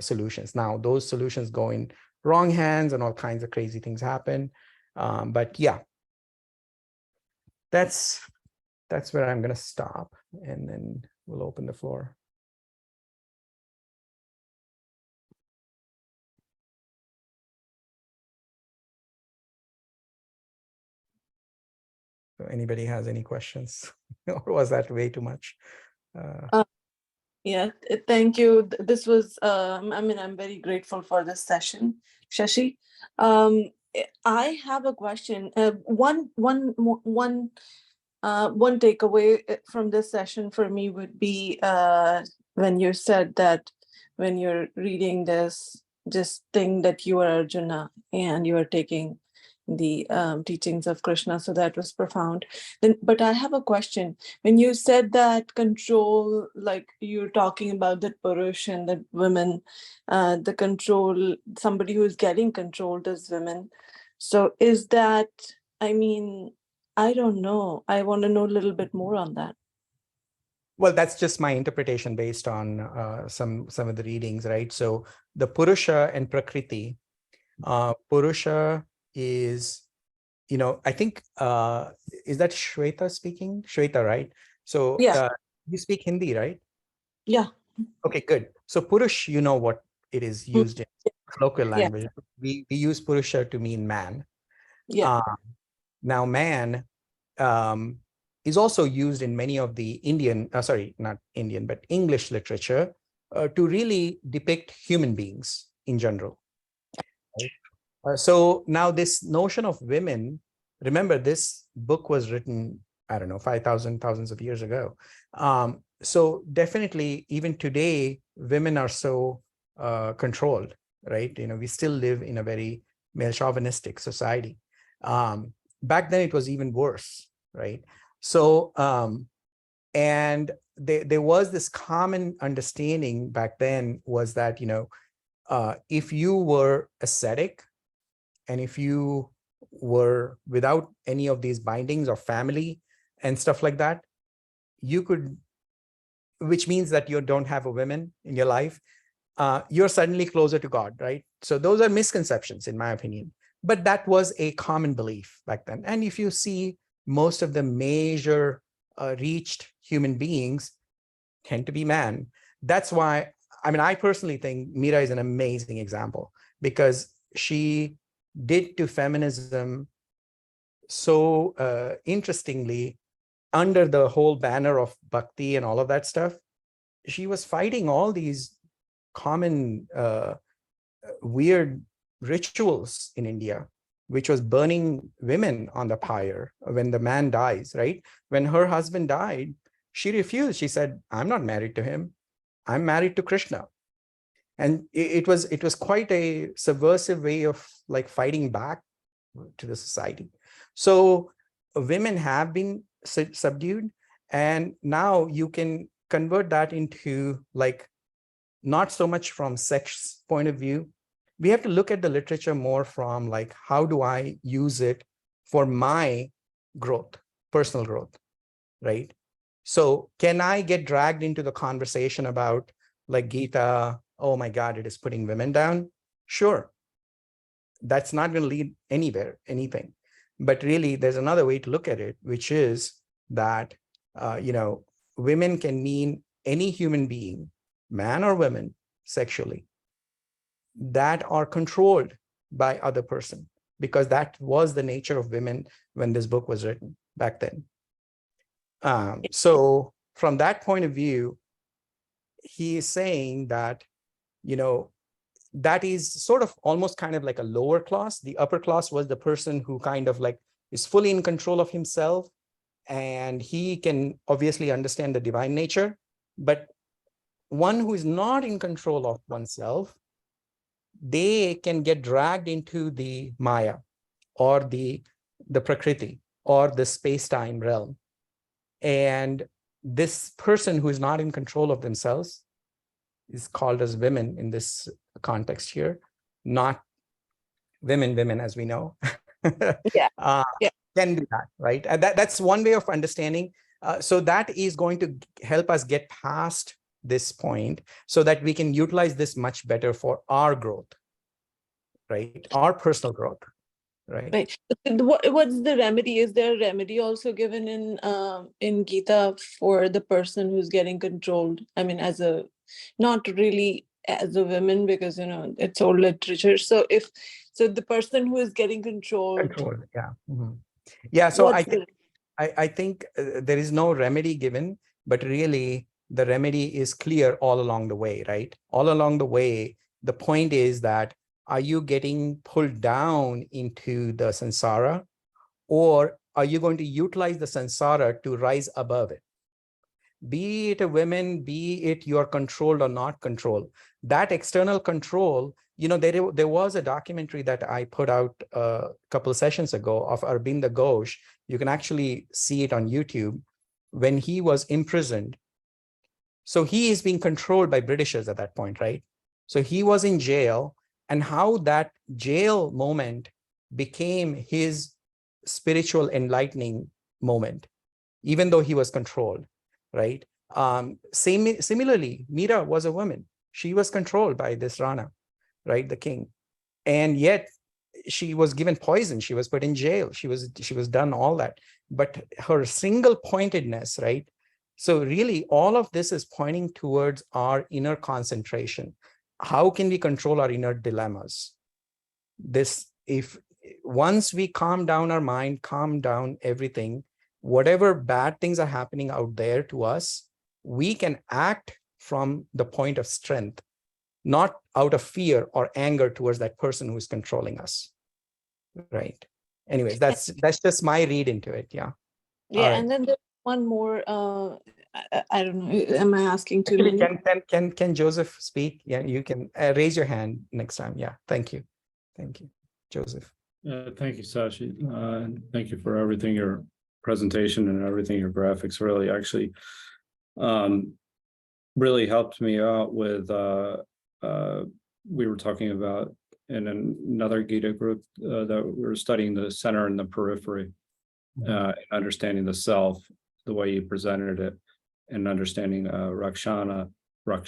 solutions. Now, those solutions go in wrong hands and all kinds of crazy things happen. But yeah, that's where I'm going to stop, and then we'll open the floor. So anybody has any questions? Or was that way too much? Yeah, thank you. This was, I'm very grateful for this session, Shashi. I have a question. One takeaway from this session for me would be when you said that when you're reading this, just think that you are Arjuna and you are taking the teachings of Krishna. So that was profound. But I have a question. When you said that control, like you're talking about that Purush and that women, the control, somebody who is getting controlled as women. So is that, I don't know. I want to know a little bit more on that. Well, that's just my interpretation based on some of the readings, right? So the Purusha and Prakriti, Purusha is I think, is that Shweta speaking? Shweta, right? So Yeah, you speak Hindi, right? yeah, Okay, good. So Purush, you know what it is mm, used in colloquial yeah, language. We use Purusha to mean man. yeah. Um, Now, man um, is also used in many of the Indian, sorry, not Indian, but English literature to really depict human beings in general. Right? So now this notion of women, remember this book was written, I don't know, 5,000 thousands of years ago. So definitely even today, women are so controlled, right? We still live in a very male chauvinistic society. Back then it was even worse, right? So, and there was this common understanding back then was that, if you were ascetic, and if you were without any of these bindings of family and stuff like that, you could, which means that you don't have a woman in your life, you're suddenly closer to God, right? So those are misconceptions, in my opinion. But that was a common belief back then. And if you see most of the major reached human beings tend to be man. That's why, I mean, I personally think Mira is an amazing example because she did to feminism so interestingly under the whole banner of bhakti and all of that stuff. She was fighting all these common weird rituals in India, which was burning women on the pyre when the man dies, right? When her husband died, she refused. She said, I'm not married to him. I'm married to Krishna. And it was quite a subversive way of like fighting back to the society. So women have been subdued, and now you can convert that into like not so much from sex point of view. We have to look at the literature more from like, how do I use it for my growth, personal growth, right? So can I get dragged into the conversation about like Gita, oh my God, it is putting women down? Sure. That's not going to lead anywhere, anything. But really, there's another way to look at it, which is that, women can mean any human being, man or woman, sexually, that are controlled by other person, because that was the nature of women when this book was written back then. So from that point of view, he is saying that, you know, that is sort of almost kind of like a lower class. The upper class was the person who kind of like is fully in control of himself, and he can obviously understand the divine nature. But one who is not in control of oneself, they can get dragged into the Maya or the Prakriti or the space-time realm. And this person who is not in control of themselves is called as women in this context here, not women as we know. Yeah, uh, yeah. can do that, right? And that's one way of understanding. So that is going to help us get past this point so that we can utilize this much better for our growth, right? Our personal growth, right? Right. What's the remedy? Is there a remedy also given in Gita for the person who's getting controlled? I mean, as a not really as a woman, because it's old literature. So the person who is getting controlled, Control, yeah. Mhm. Yeah, so I what's think the I think there is no remedy given, but really the remedy is clear all along the way, right? All along the way, the point is that, are you getting pulled down into the samsara, or are you going to utilize the samsara to rise above it? Be it a woman, be it you are controlled or not controlled. That external control, there was a documentary that I put out a couple of sessions ago of Arvind Ghosh. You can actually see it on YouTube when he was imprisoned. So he is being controlled by Britishers at that point, right? So he was in jail, and how that jail moment became his spiritual enlightening moment, even though he was controlled, right? Similarly, Mira was a woman. She was controlled by this Rana, right? The king. And yet she was given poison, she was put in jail, she was done all that, but her single pointedness, right? So really all of this is pointing towards our inner concentration. How can we control our inner dilemmas? This, if once we calm down our mind, calm down everything, whatever bad things are happening out there to us, we can act from the point of strength, not out of fear or anger towards that person who is controlling us. Right. Anyways, that's just my read into it. Yeah. Yeah, All right. and then there's one more. I don't know. Am I asking too Actually, many? can Joseph speak? Yeah, you can raise your hand next time. Yeah. Thank you. Thank you, Joseph. Thank you, Sashi. Thank you for everything, your presentation and everything, your graphics really actually really helped me out with, we were talking about in another Gita group that we were studying the center and the periphery, understanding the self, the way you presented it, and understanding Rakshasa, and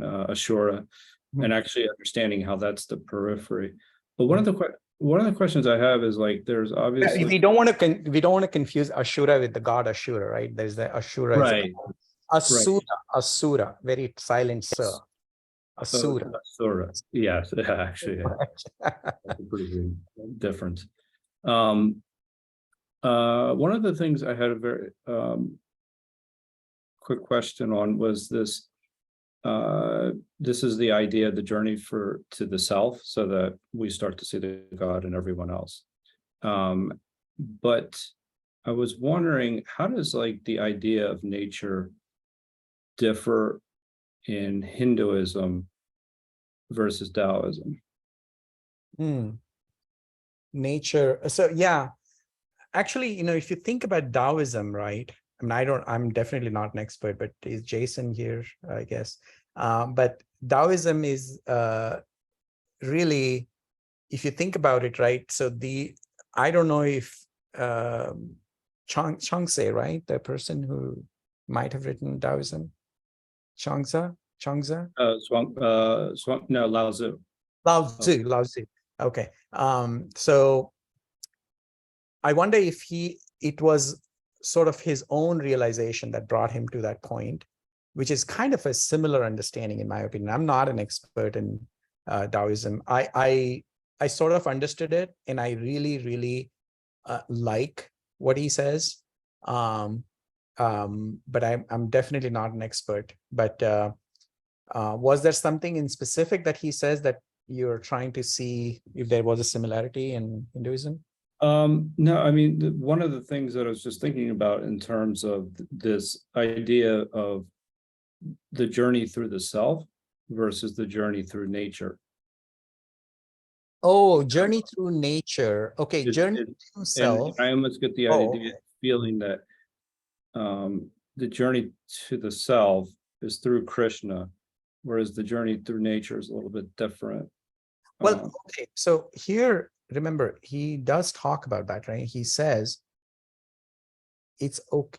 Ashura, and actually understanding how that's the periphery. But one of the questions I have is, like, there's obviously, we don't want to confuse Ashura with the god Ashura, right? There's the Ashura, right? Asura, very silent sir. Asura. Asura. Yes, actually, yeah. That's a pretty big difference. One of the things I had a very quick question on was this. This is the idea, the journey to the self, so that we start to see the God in everyone else. But I was wondering, how does, like, the idea of nature differ in Hinduism versus Taoism? Nature. So yeah, actually, if you think about Taoism, right? I mean, I'm definitely not an expert, but is Jason here? I guess. But Taoism is really, if you think about it, right? So I don't know if Changse, right? The person who might have written Taoism, Changsa. No, Lao Tzu. Lao Tzu. Okay. So I wonder if it was sort of his own realization that brought him to that point, which is kind of a similar understanding, in my opinion. I'm not an expert in Taoism. I sort of understood it, and I really, really like what he says. But I'm definitely not an expert. But was there something in specific that he says that you're trying to see if there was a similarity in Hinduism? No, I mean, one of the things that I was just thinking about in terms of this idea of the journey through the self versus the journey through nature. Oh, journey through nature. Okay, journey through self. And I almost get the idea, feeling that the journey to the self is through Krishna, whereas the journey through nature is a little bit different. Well, okay, so here, remember, he does talk about that, right? He says it's okay.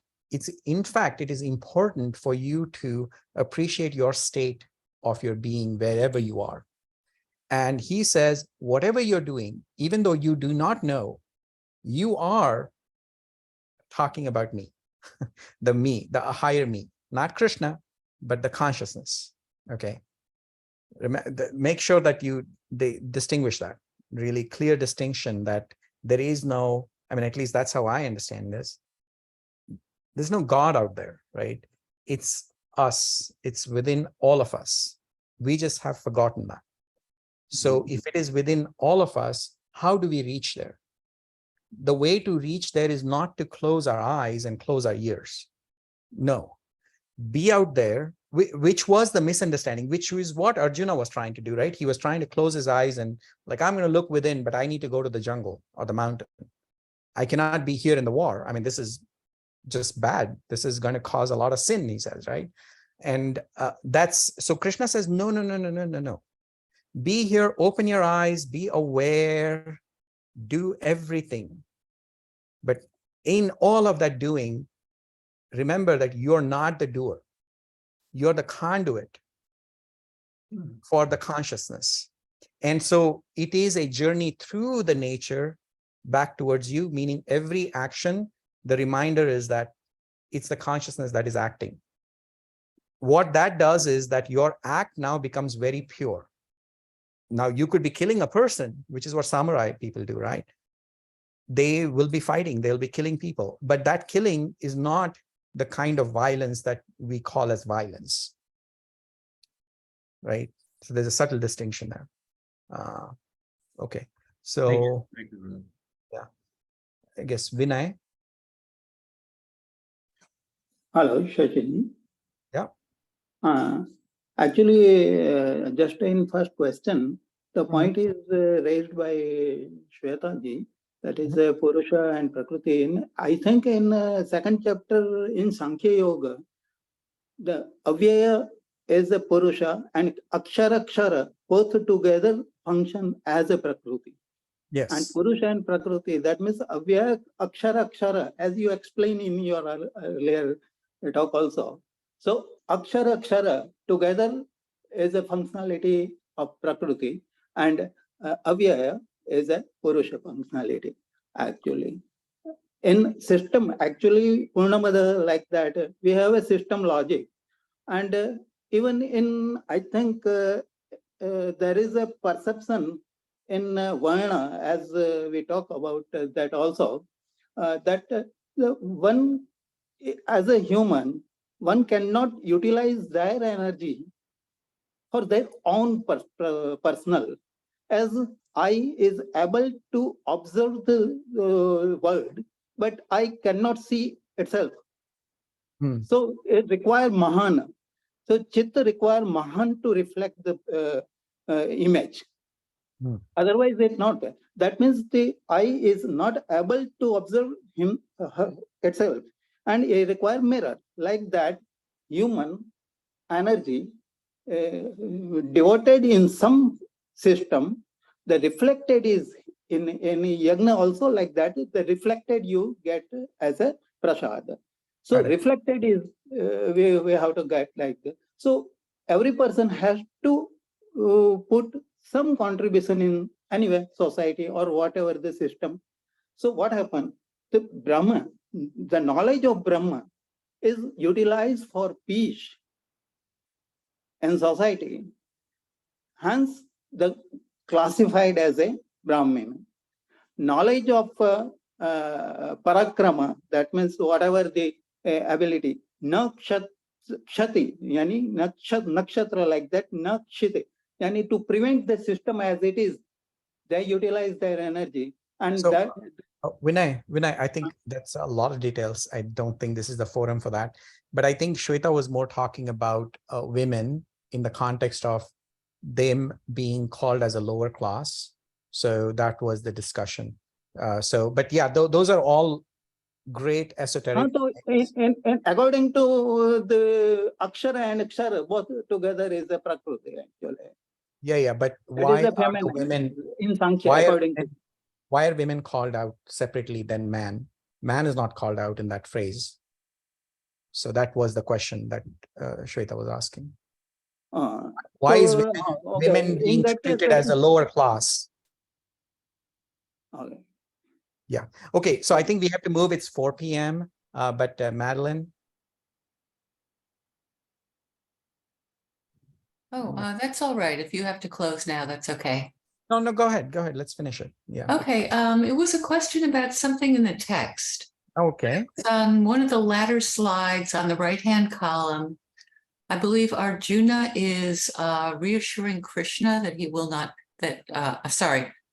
In fact, it is important for you to appreciate your state of your being wherever you are. And he says, whatever you're doing, even though you do not know, you are talking about me, the higher me, not Krishna, but the consciousness. Okay. Make sure that they distinguish that, really clear distinction, that there is no, I mean, at least that's how I understand this. There's no God out there, right? It's us. It's within all of us. We just have forgotten that. So if it is within all of us, how do we reach there? The way to reach there is not to close our eyes and close our ears. No, be out there, which was the misunderstanding, which is what Arjuna was trying to do, right? He was trying to close his eyes and, like, I'm going to look within, but I need to go to the jungle or the mountain. I cannot be here in the war. I mean, this is just bad. This is going to cause a lot of sin, he says, right? And so Krishna says, no. Be here, open your eyes, be aware, do everything. But in all of that doing, remember that you're not the doer. You're the conduit for the consciousness. And so it is a journey through the nature back towards you, meaning every action, the reminder is that it's the consciousness that is acting. What that does is that your act now becomes very pure. Now you could be killing a person, which is what samurai people do, right? They will be fighting, they'll be killing people, but that killing is not the kind of violence that we call as violence, right? So there's a subtle distinction there. Okay, so Thank you. yeah, I guess Vinay. Hello, Shashini. Yeah. Actually, just in first question, the point is raised by Shweta ji, that is Purusha and Prakriti. I think in second chapter in Sankhya Yoga, the Avyaya is a Purusha and Akshara Kshara both together function as a Prakriti. Yes. And Purusha and Prakriti, that means Avyaya Akshara Kshara, as you explain in your earlier talk also. So Akshara Kshara together is a functionality of Prakriti, and Avyaya is a Purusha functionality actually. In system, actually, Purnamada like that, we have a system logic. And even in, I think there is a perception in Varna, as we talk about that also, that the one, as a human, one cannot utilize their energy for their own personal, as I is able to observe the world, but I cannot see itself. So it requires Mahana. So Chitta requires Mahan to reflect the image. Otherwise, it's not. That means the eye is not able to observe him itself, and it requires mirror. Like that, human energy devoted in some system, the reflected is in any yagna also like that. The reflected you get as a prasad. So reflected is we have to get like that. So every person has to put some contribution in anyway society or whatever the system. So what happened? The Brahma, the knowledge of Brahma is utilized for peace in society. Hence, the classified as a Brahmin. Knowledge of Parakrama, that means whatever the ability, Nakshati, yani nakshatra like that, Nakshite, yani to prevent the system as it is, they utilize their energy. And so, that. Vinay, I think that's a lot of details. I don't think this is the forum for that. But I think Shweta was more talking about women in the context of them being called as a lower class. So that was the discussion. But yeah, those are all great esoteric. So in according to the Akshara and Akshara, both together is a Prakriti actually. Yeah, but why are the women in Sankhya, according to why are women called out separately than man? Man is not called out in that phrase. So that was the question that Shweta was asking. Why is women being treated as a lower class? Okay. Yeah. Okay. So I think we have to move. It's 4 p.m. But Madeline. Oh, that's all right. If you have to close now, that's okay. No, go ahead. Let's finish it. Yeah. Okay. It was a question about something in the text. Okay. It's on one of the latter slides on the right-hand column. I believe Arjuna is reassuring Krishna that he will not,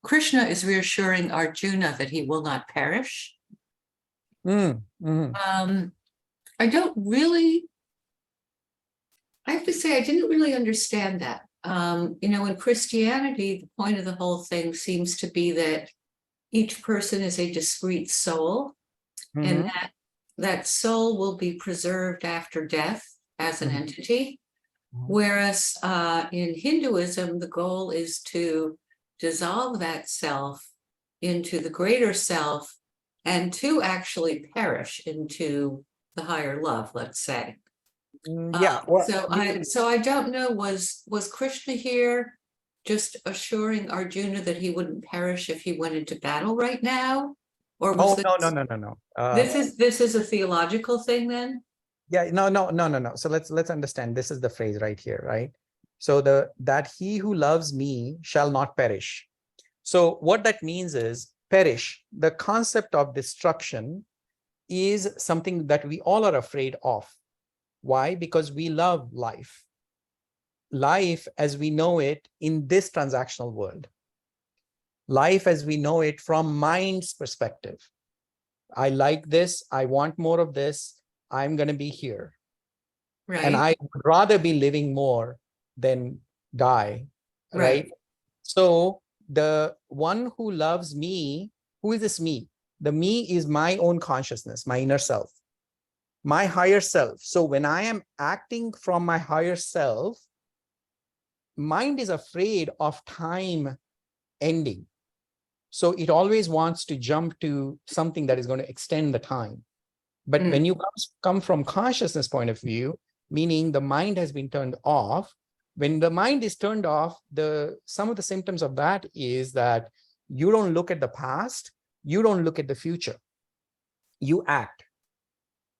Krishna is reassuring Arjuna that he will not perish. I don't really, I have to say, I didn't really understand that. In Christianity, the point of the whole thing seems to be that each person is a discrete soul, and that soul will be preserved after death as an entity. Whereas in Hinduism, the goal is to dissolve that self into the greater self and to actually perish into the higher love, let's say. Yeah. So I don't know, was Krishna here just assuring Arjuna that he wouldn't perish if he went into battle right now? Or was Oh, this, no. this is a theological thing then? Yeah, no. So let's understand. This is the phrase right here, right? So that he who loves me shall not perish. So what that means is perish. The concept of destruction is something that we all are afraid of. Why? Because we love life. Life as we know it in this transactional world. Life as we know it from mind's perspective. I like this. I want more of this. I'm going to be here. And Right, I would rather be living more than die. right, So the one who loves me, who is this me? The me is my own consciousness, my inner self, my higher self. So when I am acting from my higher self, mind is afraid of time ending. So it always wants to jump to something that is going to extend the time. But when you come from consciousness point of view, meaning the mind has been turned off, when the mind is turned off, some of the symptoms of that is that you don't look at the past, you don't look at the future. You act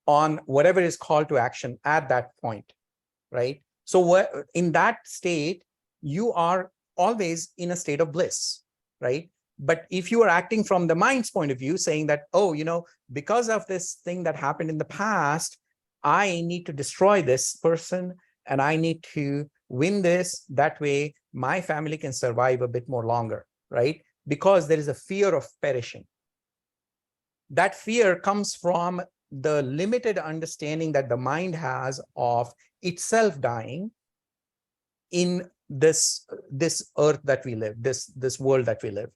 on whatever is called to action at that point, right? So in that state, you are always in a state of bliss, right? But if you are acting from the mind's point of view, saying that, oh, because of this thing that happened in the past, I need to destroy this person and I need to win this. That way, my family can survive a bit more longer, right? Because there is a fear of perishing. That fear comes from the limited understanding that the mind has of itself dying in this earth that we live, this world that we live.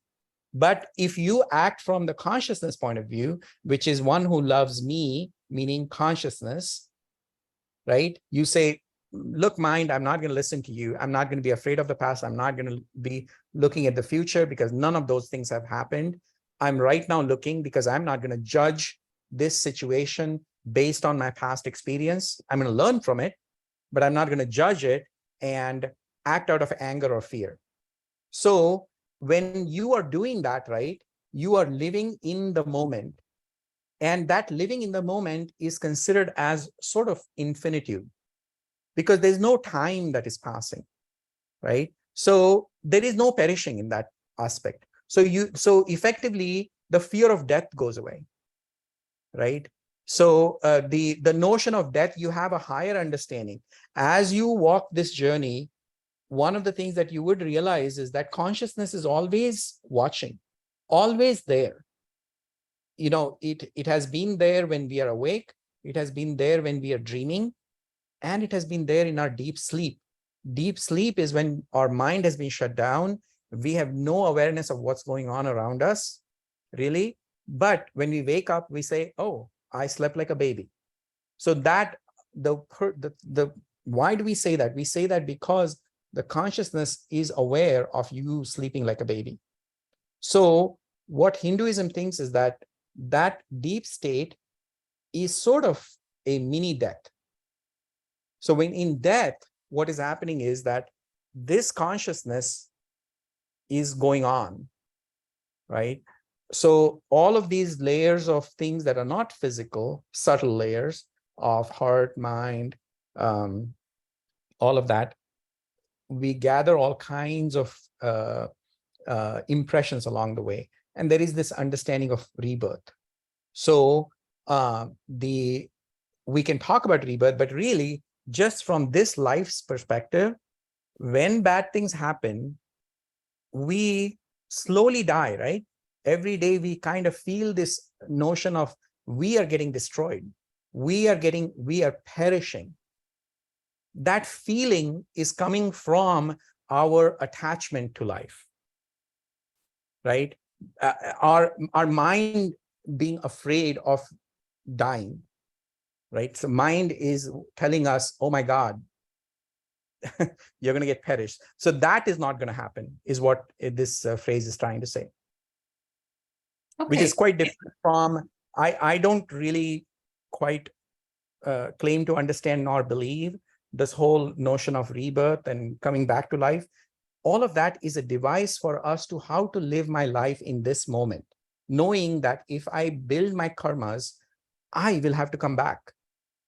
But if you act from the consciousness point of view, which is one who loves me, meaning consciousness, right? You say, look, mind, I'm not going to listen to you. I'm not going to be afraid of the past. I'm not going to be looking at the future because none of those things have happened. I'm right now looking because I'm not going to judge this situation based on my past experience. I'm going to learn from it, but I'm not going to judge it and act out of anger or fear. So when you are doing that, right, you are living in the moment. And that living in the moment is considered as sort of infinitude because there's no time that is passing, right? So there is no perishing in that aspect. So effectively, the fear of death goes away, right? So the notion of death, you have a higher understanding. As you walk this journey, one of the things that you would realize is that consciousness is always watching, always there. It has been there when we are awake, it has been there when we are dreaming, and it has been there in our deep sleep. Deep sleep is when our mind has been shut down. We have no awareness of what's going on around us, really. But when we wake up, we say, oh, I slept like a baby. So that why do we say that? We say that because the consciousness is aware of you sleeping like a baby. So what Hinduism thinks is that deep state is sort of a mini death. So when in death, what is happening is that this consciousness is going on, right? So all of these layers of things that are not physical, subtle layers of heart, mind, all of that, we gather all kinds of impressions along the way. And there is this understanding of rebirth. So we can talk about rebirth, but really just from this life's perspective, when bad things happen, we slowly die, right? Every day we kind of feel this notion of we are getting destroyed. We are perishing. That feeling is coming from our attachment to life, right? Our mind being afraid of dying, right? So mind is telling us, oh my God, you're going to get perished. So that is not going to happen, is what this phrase is trying to say. Which is quite different from, I don't really quite claim to understand nor believe this whole notion of rebirth and coming back to life. all of that is a device for us to how to live my life in this moment, knowing that if I build my karmas, I will have to come back.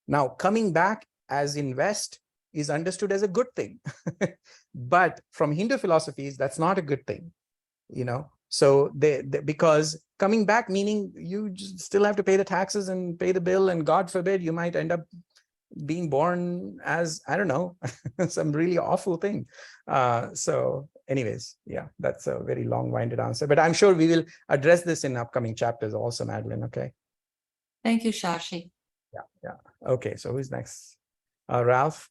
Now, coming back as in West is understood as a good thing. But from Hindu philosophies, that's not a good thing, So because coming back, meaning you just still have to pay the taxes and pay the bill, and God forbid, you might end up being born as, I don't know, some really awful thing. So anyways, yeah, that's a very long-winded answer, but I'm sure we will address this in upcoming chapters also, Madeline. Okay. Thank you, Shashi. Yeah. Okay, so who's next? Ralph,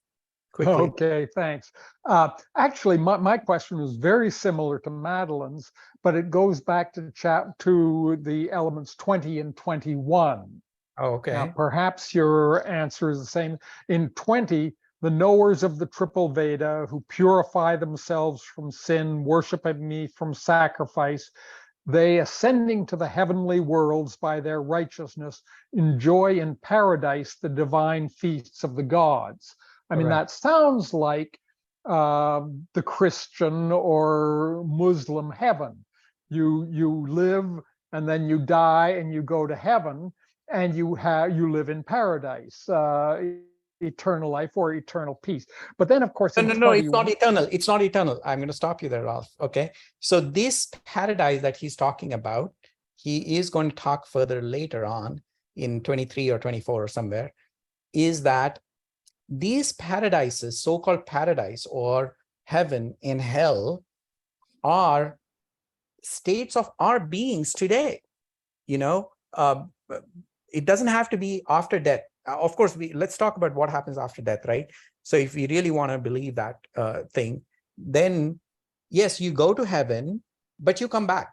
quickly. Okay, thanks. Actually, my question was very similar to Madeline's, but it goes back to the elements 20 and 21. Oh, okay. Now, perhaps your answer is the same. In 20, the knowers of the triple Veda who purify themselves from sin, worshiping me from sacrifice, they ascending to the heavenly worlds by their righteousness, enjoy in paradise the divine feasts of the gods. I mean, that sounds like the Christian or Muslim heaven. You live and then you die and you go to heaven, and you live in paradise, eternal life or eternal peace. But then, of course, No, it's not eternal. It's not eternal. I'm going to stop you there, Ralph. Okay. So this paradise that he's talking about, he is going to talk further later on in 23 or 24 or somewhere, is that these paradises, so-called paradise or heaven and hell, are states of our beings today. It doesn't have to be after death. Of course, let's talk about what happens after death, right? So if we really want to believe that thing, then yes, you go to heaven, but you come back.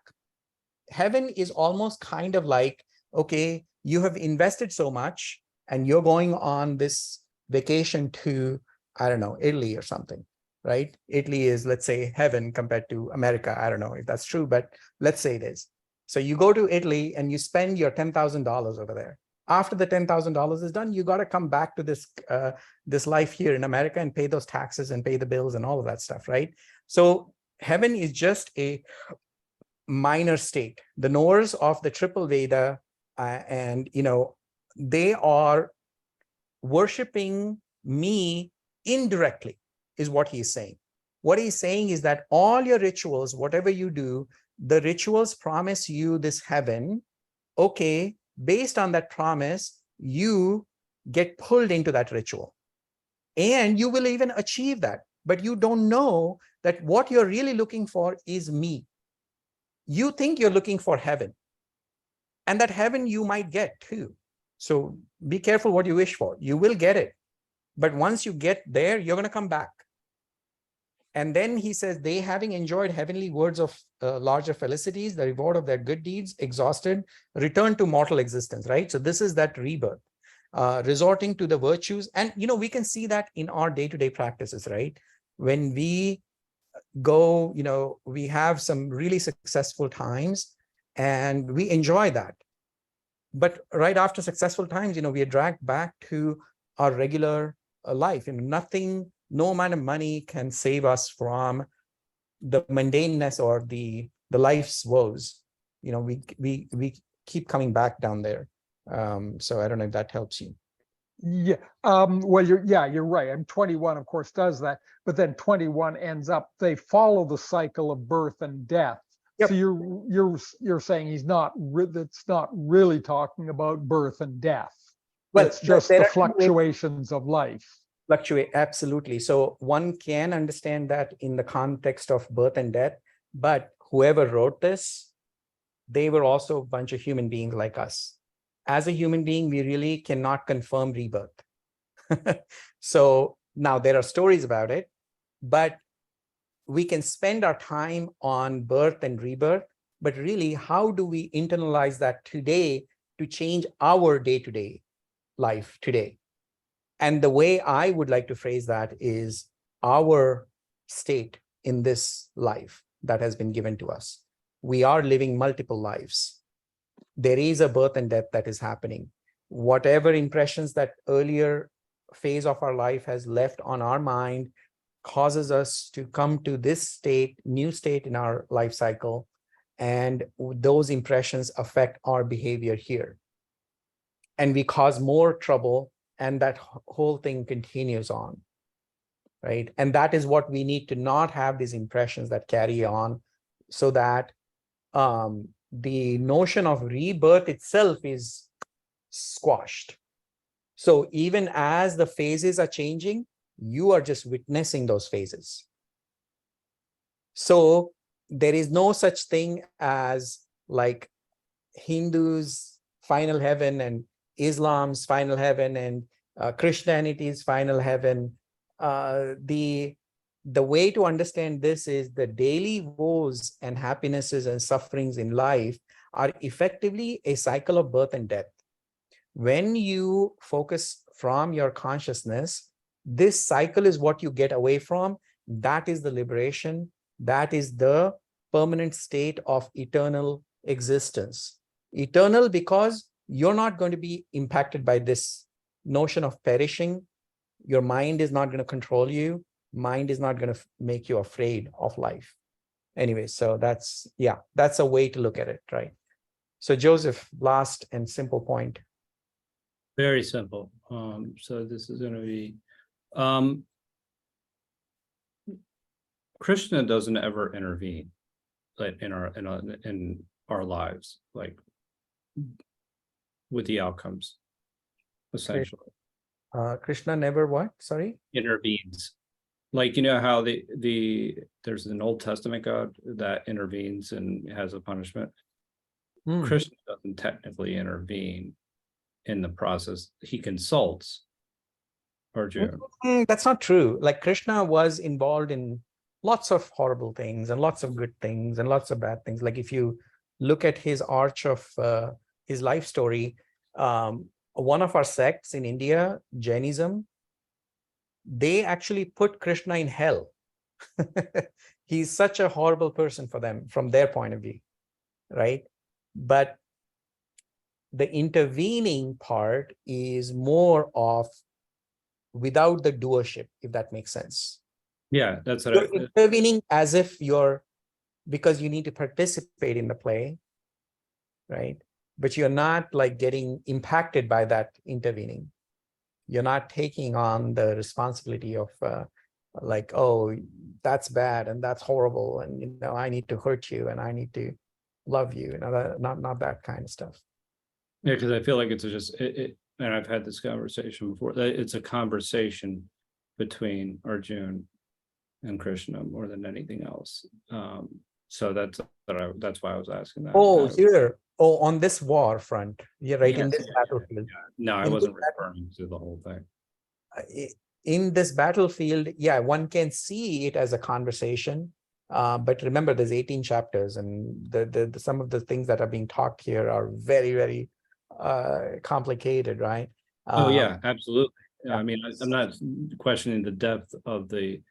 Heaven is almost kind of like, okay, you have invested so much and you're going on this vacation to, I don't know, Italy or something, right? Italy is, let's say, heaven compared to America. I don't know if that's true, but let's say it is. So you go to Italy and you spend your $10,000 over there. After the $10,000 is done, you got to come back to this life here in America and pay those taxes and pay the bills and all of that stuff, right? So heaven is just a minor state. The knowers of the triple Veda, and they are worshiping me indirectly, is what he's saying. What he's saying is that all your rituals, whatever you do, the rituals promise you this heaven. Okay, based on that promise, you get pulled into that ritual and you will even achieve that, but you don't know that what you're really looking for is me. You think you're looking for heaven, and that heaven you might get too. So be careful what you wish for. You will get it, but once you get there, you're going to come back. And then he says, they having enjoyed heavenly words of larger felicities, the reward of their good deeds, exhausted, return to mortal existence, right? So this is that rebirth, resorting to the virtues. And, we can see that in our day-to-day practices, right? When we go, we have some really successful times and we enjoy that. But right after successful times, we are dragged back to our regular life, and no amount of money can save us from the mundaneness or the life's woes. We keep coming back down there. So I don't know if that helps you. Yeah. Well, you're right. And 21, of course, does that. But then 21 ends up, they follow the cycle of birth and death. Yep. So you're saying it's not really talking about birth and death. Well, it's just the fluctuations of life. Fluctuate, absolutely. So one can understand that in the context of birth and death, but whoever wrote this, they were also a bunch of human beings like us. As a human being, we really cannot confirm rebirth. So now there are stories about it, but we can spend our time on birth and rebirth, but really, how do we internalize that today to change our day-to-day life today? And the way I would like to phrase that is our state in this life that has been given to us. We are living multiple lives. There is a birth and death that is happening. Whatever impressions that earlier phase of our life has left on our mind, causes us to come to this state, new state in our life cycle, and those impressions affect our behavior here. And we cause more trouble, and that whole thing continues on, right? And that is what we need to not have, these impressions that carry on, so that the notion of rebirth itself is squashed. So even as the phases are changing, you are just witnessing those phases. So there is no such thing as like Hindus' final heaven and Islam's final heaven and Christianity's final heaven. The way to understand this is the daily woes and happinesses and sufferings in life are effectively a cycle of birth and death. When you focus from your consciousness, this cycle is what you get away from. That is the liberation. That is the permanent state of eternal existence. Eternal because you're not going to be impacted by this notion of perishing. Your mind is not going to control you. Mind is not going to make you afraid of life. Anyway, so that's a way to look at it, right? So Joseph, last and simple point. Very simple. So this is going to be, Krishna doesn't ever intervene, like in our lives, like with the outcomes, essentially. Krishna never what? Sorry? Intervenes. Like, you know how there's an Old Testament God that intervenes and has a punishment. Krishna doesn't technically intervene in the process. He consults Arjuna. That's not true. Like Krishna was involved in lots of horrible things and lots of good things and lots of bad things. Like if you look at his arch of his life story, one of our sects in India, Jainism, they actually put Krishna in hell. He's such a horrible person for them from their point of view, right? But the intervening part is more of without the doership, if that makes sense. Yeah, that's what You're intervening as if because you need to participate in the play, right? But you're not like getting impacted by that intervening. You're not taking on the responsibility of like, oh, that's bad and that's horrible, and I need to hurt you and I need to love you, not that kind of stuff. Yeah, because I feel like it's just and I've had this conversation before. It's a conversation between Arjuna and Krishna more than anything else. So that's why I was asking that. On this war front, you're right. In this battlefield. No, I wasn't referring to the whole thing. In this battlefield, one can see it as a conversation. But remember, there's 18 chapters, and the some of the things that are being talked here are very, very complicated, right? Oh yeah, absolutely. Yeah. I mean, I'm not questioning the depth of the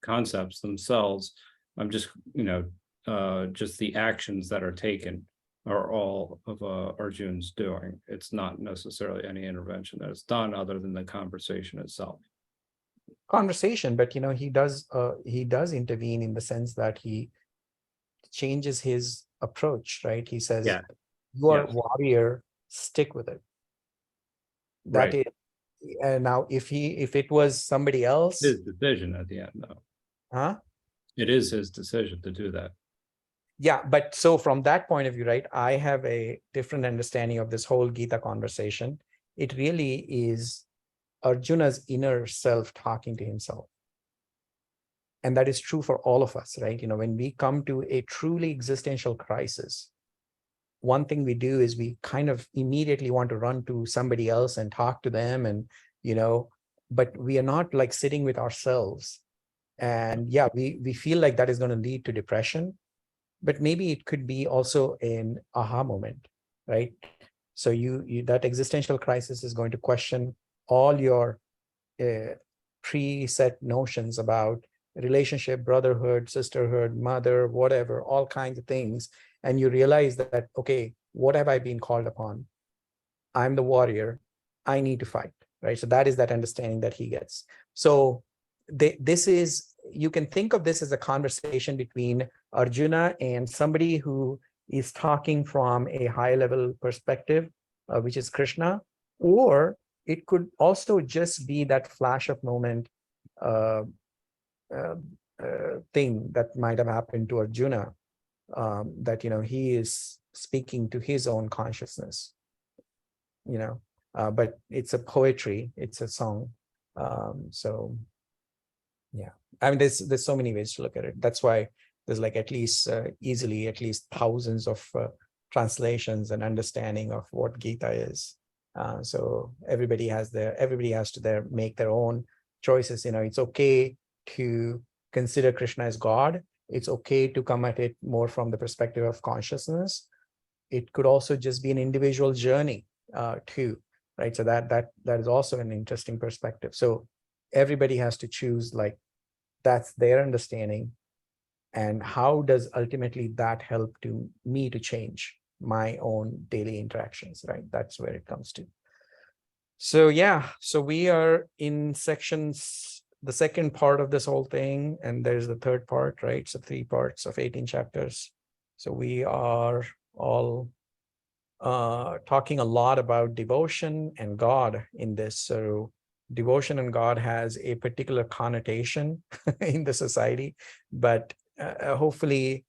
concepts themselves. I'm just, just the actions that are taken are all of Arjuna's doing. It's not necessarily any intervention that is done other than the conversation itself. Conversation, but he does intervene in the sense that he changes his approach, right? He says, you are a warrior, stick with it. That is, and now if it was somebody else, his decision at the end, though. It is his decision to do that. Yeah, but so from that point of view, right, I have a different understanding of this whole Gita conversation. It really is Arjuna's inner self talking to himself. And that is true for all of us, right? When we come to a truly existential crisis, one thing we do is we kind of immediately want to run to somebody else and talk to them, and but we are not like sitting with ourselves. And we feel like that is going to lead to depression, but maybe it could be also an aha moment, right? So you that existential crisis is going to question all your preset notions about relationship, brotherhood, sisterhood, mother, whatever, all kinds of things. And you realize that, okay, what have I been called upon? I'm the warrior. I need to fight, right? So that is that understanding that he gets. So this is, you can think of this as a conversation between Arjuna and somebody who is talking from a high level perspective, which is Krishna, or it could also just be that flash of moment thing that might have happened to Arjuna, that, he is speaking to his own consciousness, but it's a poetry, it's a song. So yeah, I mean, there's so many ways to look at it. That's why there's like easily at least thousands of translations and understanding of what Gita is. So everybody has to make their own choices. It's okay to consider Krishna as God. It's okay to come at it more from the perspective of consciousness. It could also just be an individual journey too, right? So that is also an interesting perspective. So everybody has to choose, like, that's their understanding, and how does ultimately that help to me to change my own daily interactions, right? That's where it comes to. So yeah, so we are in sections, the second part of this whole thing, and there's the third part, right? So 3 parts of 18 chapters. So we are all talking a lot about devotion and God in this. So devotion and God has a particular connotation in the society, but hopefully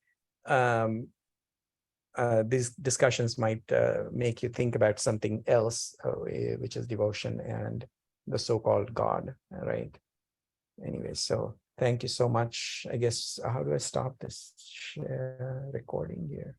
these discussions might make you think about something else, which is devotion and the so-called God, right? Anyway, so thank you so much. I guess, how do I stop this recording here?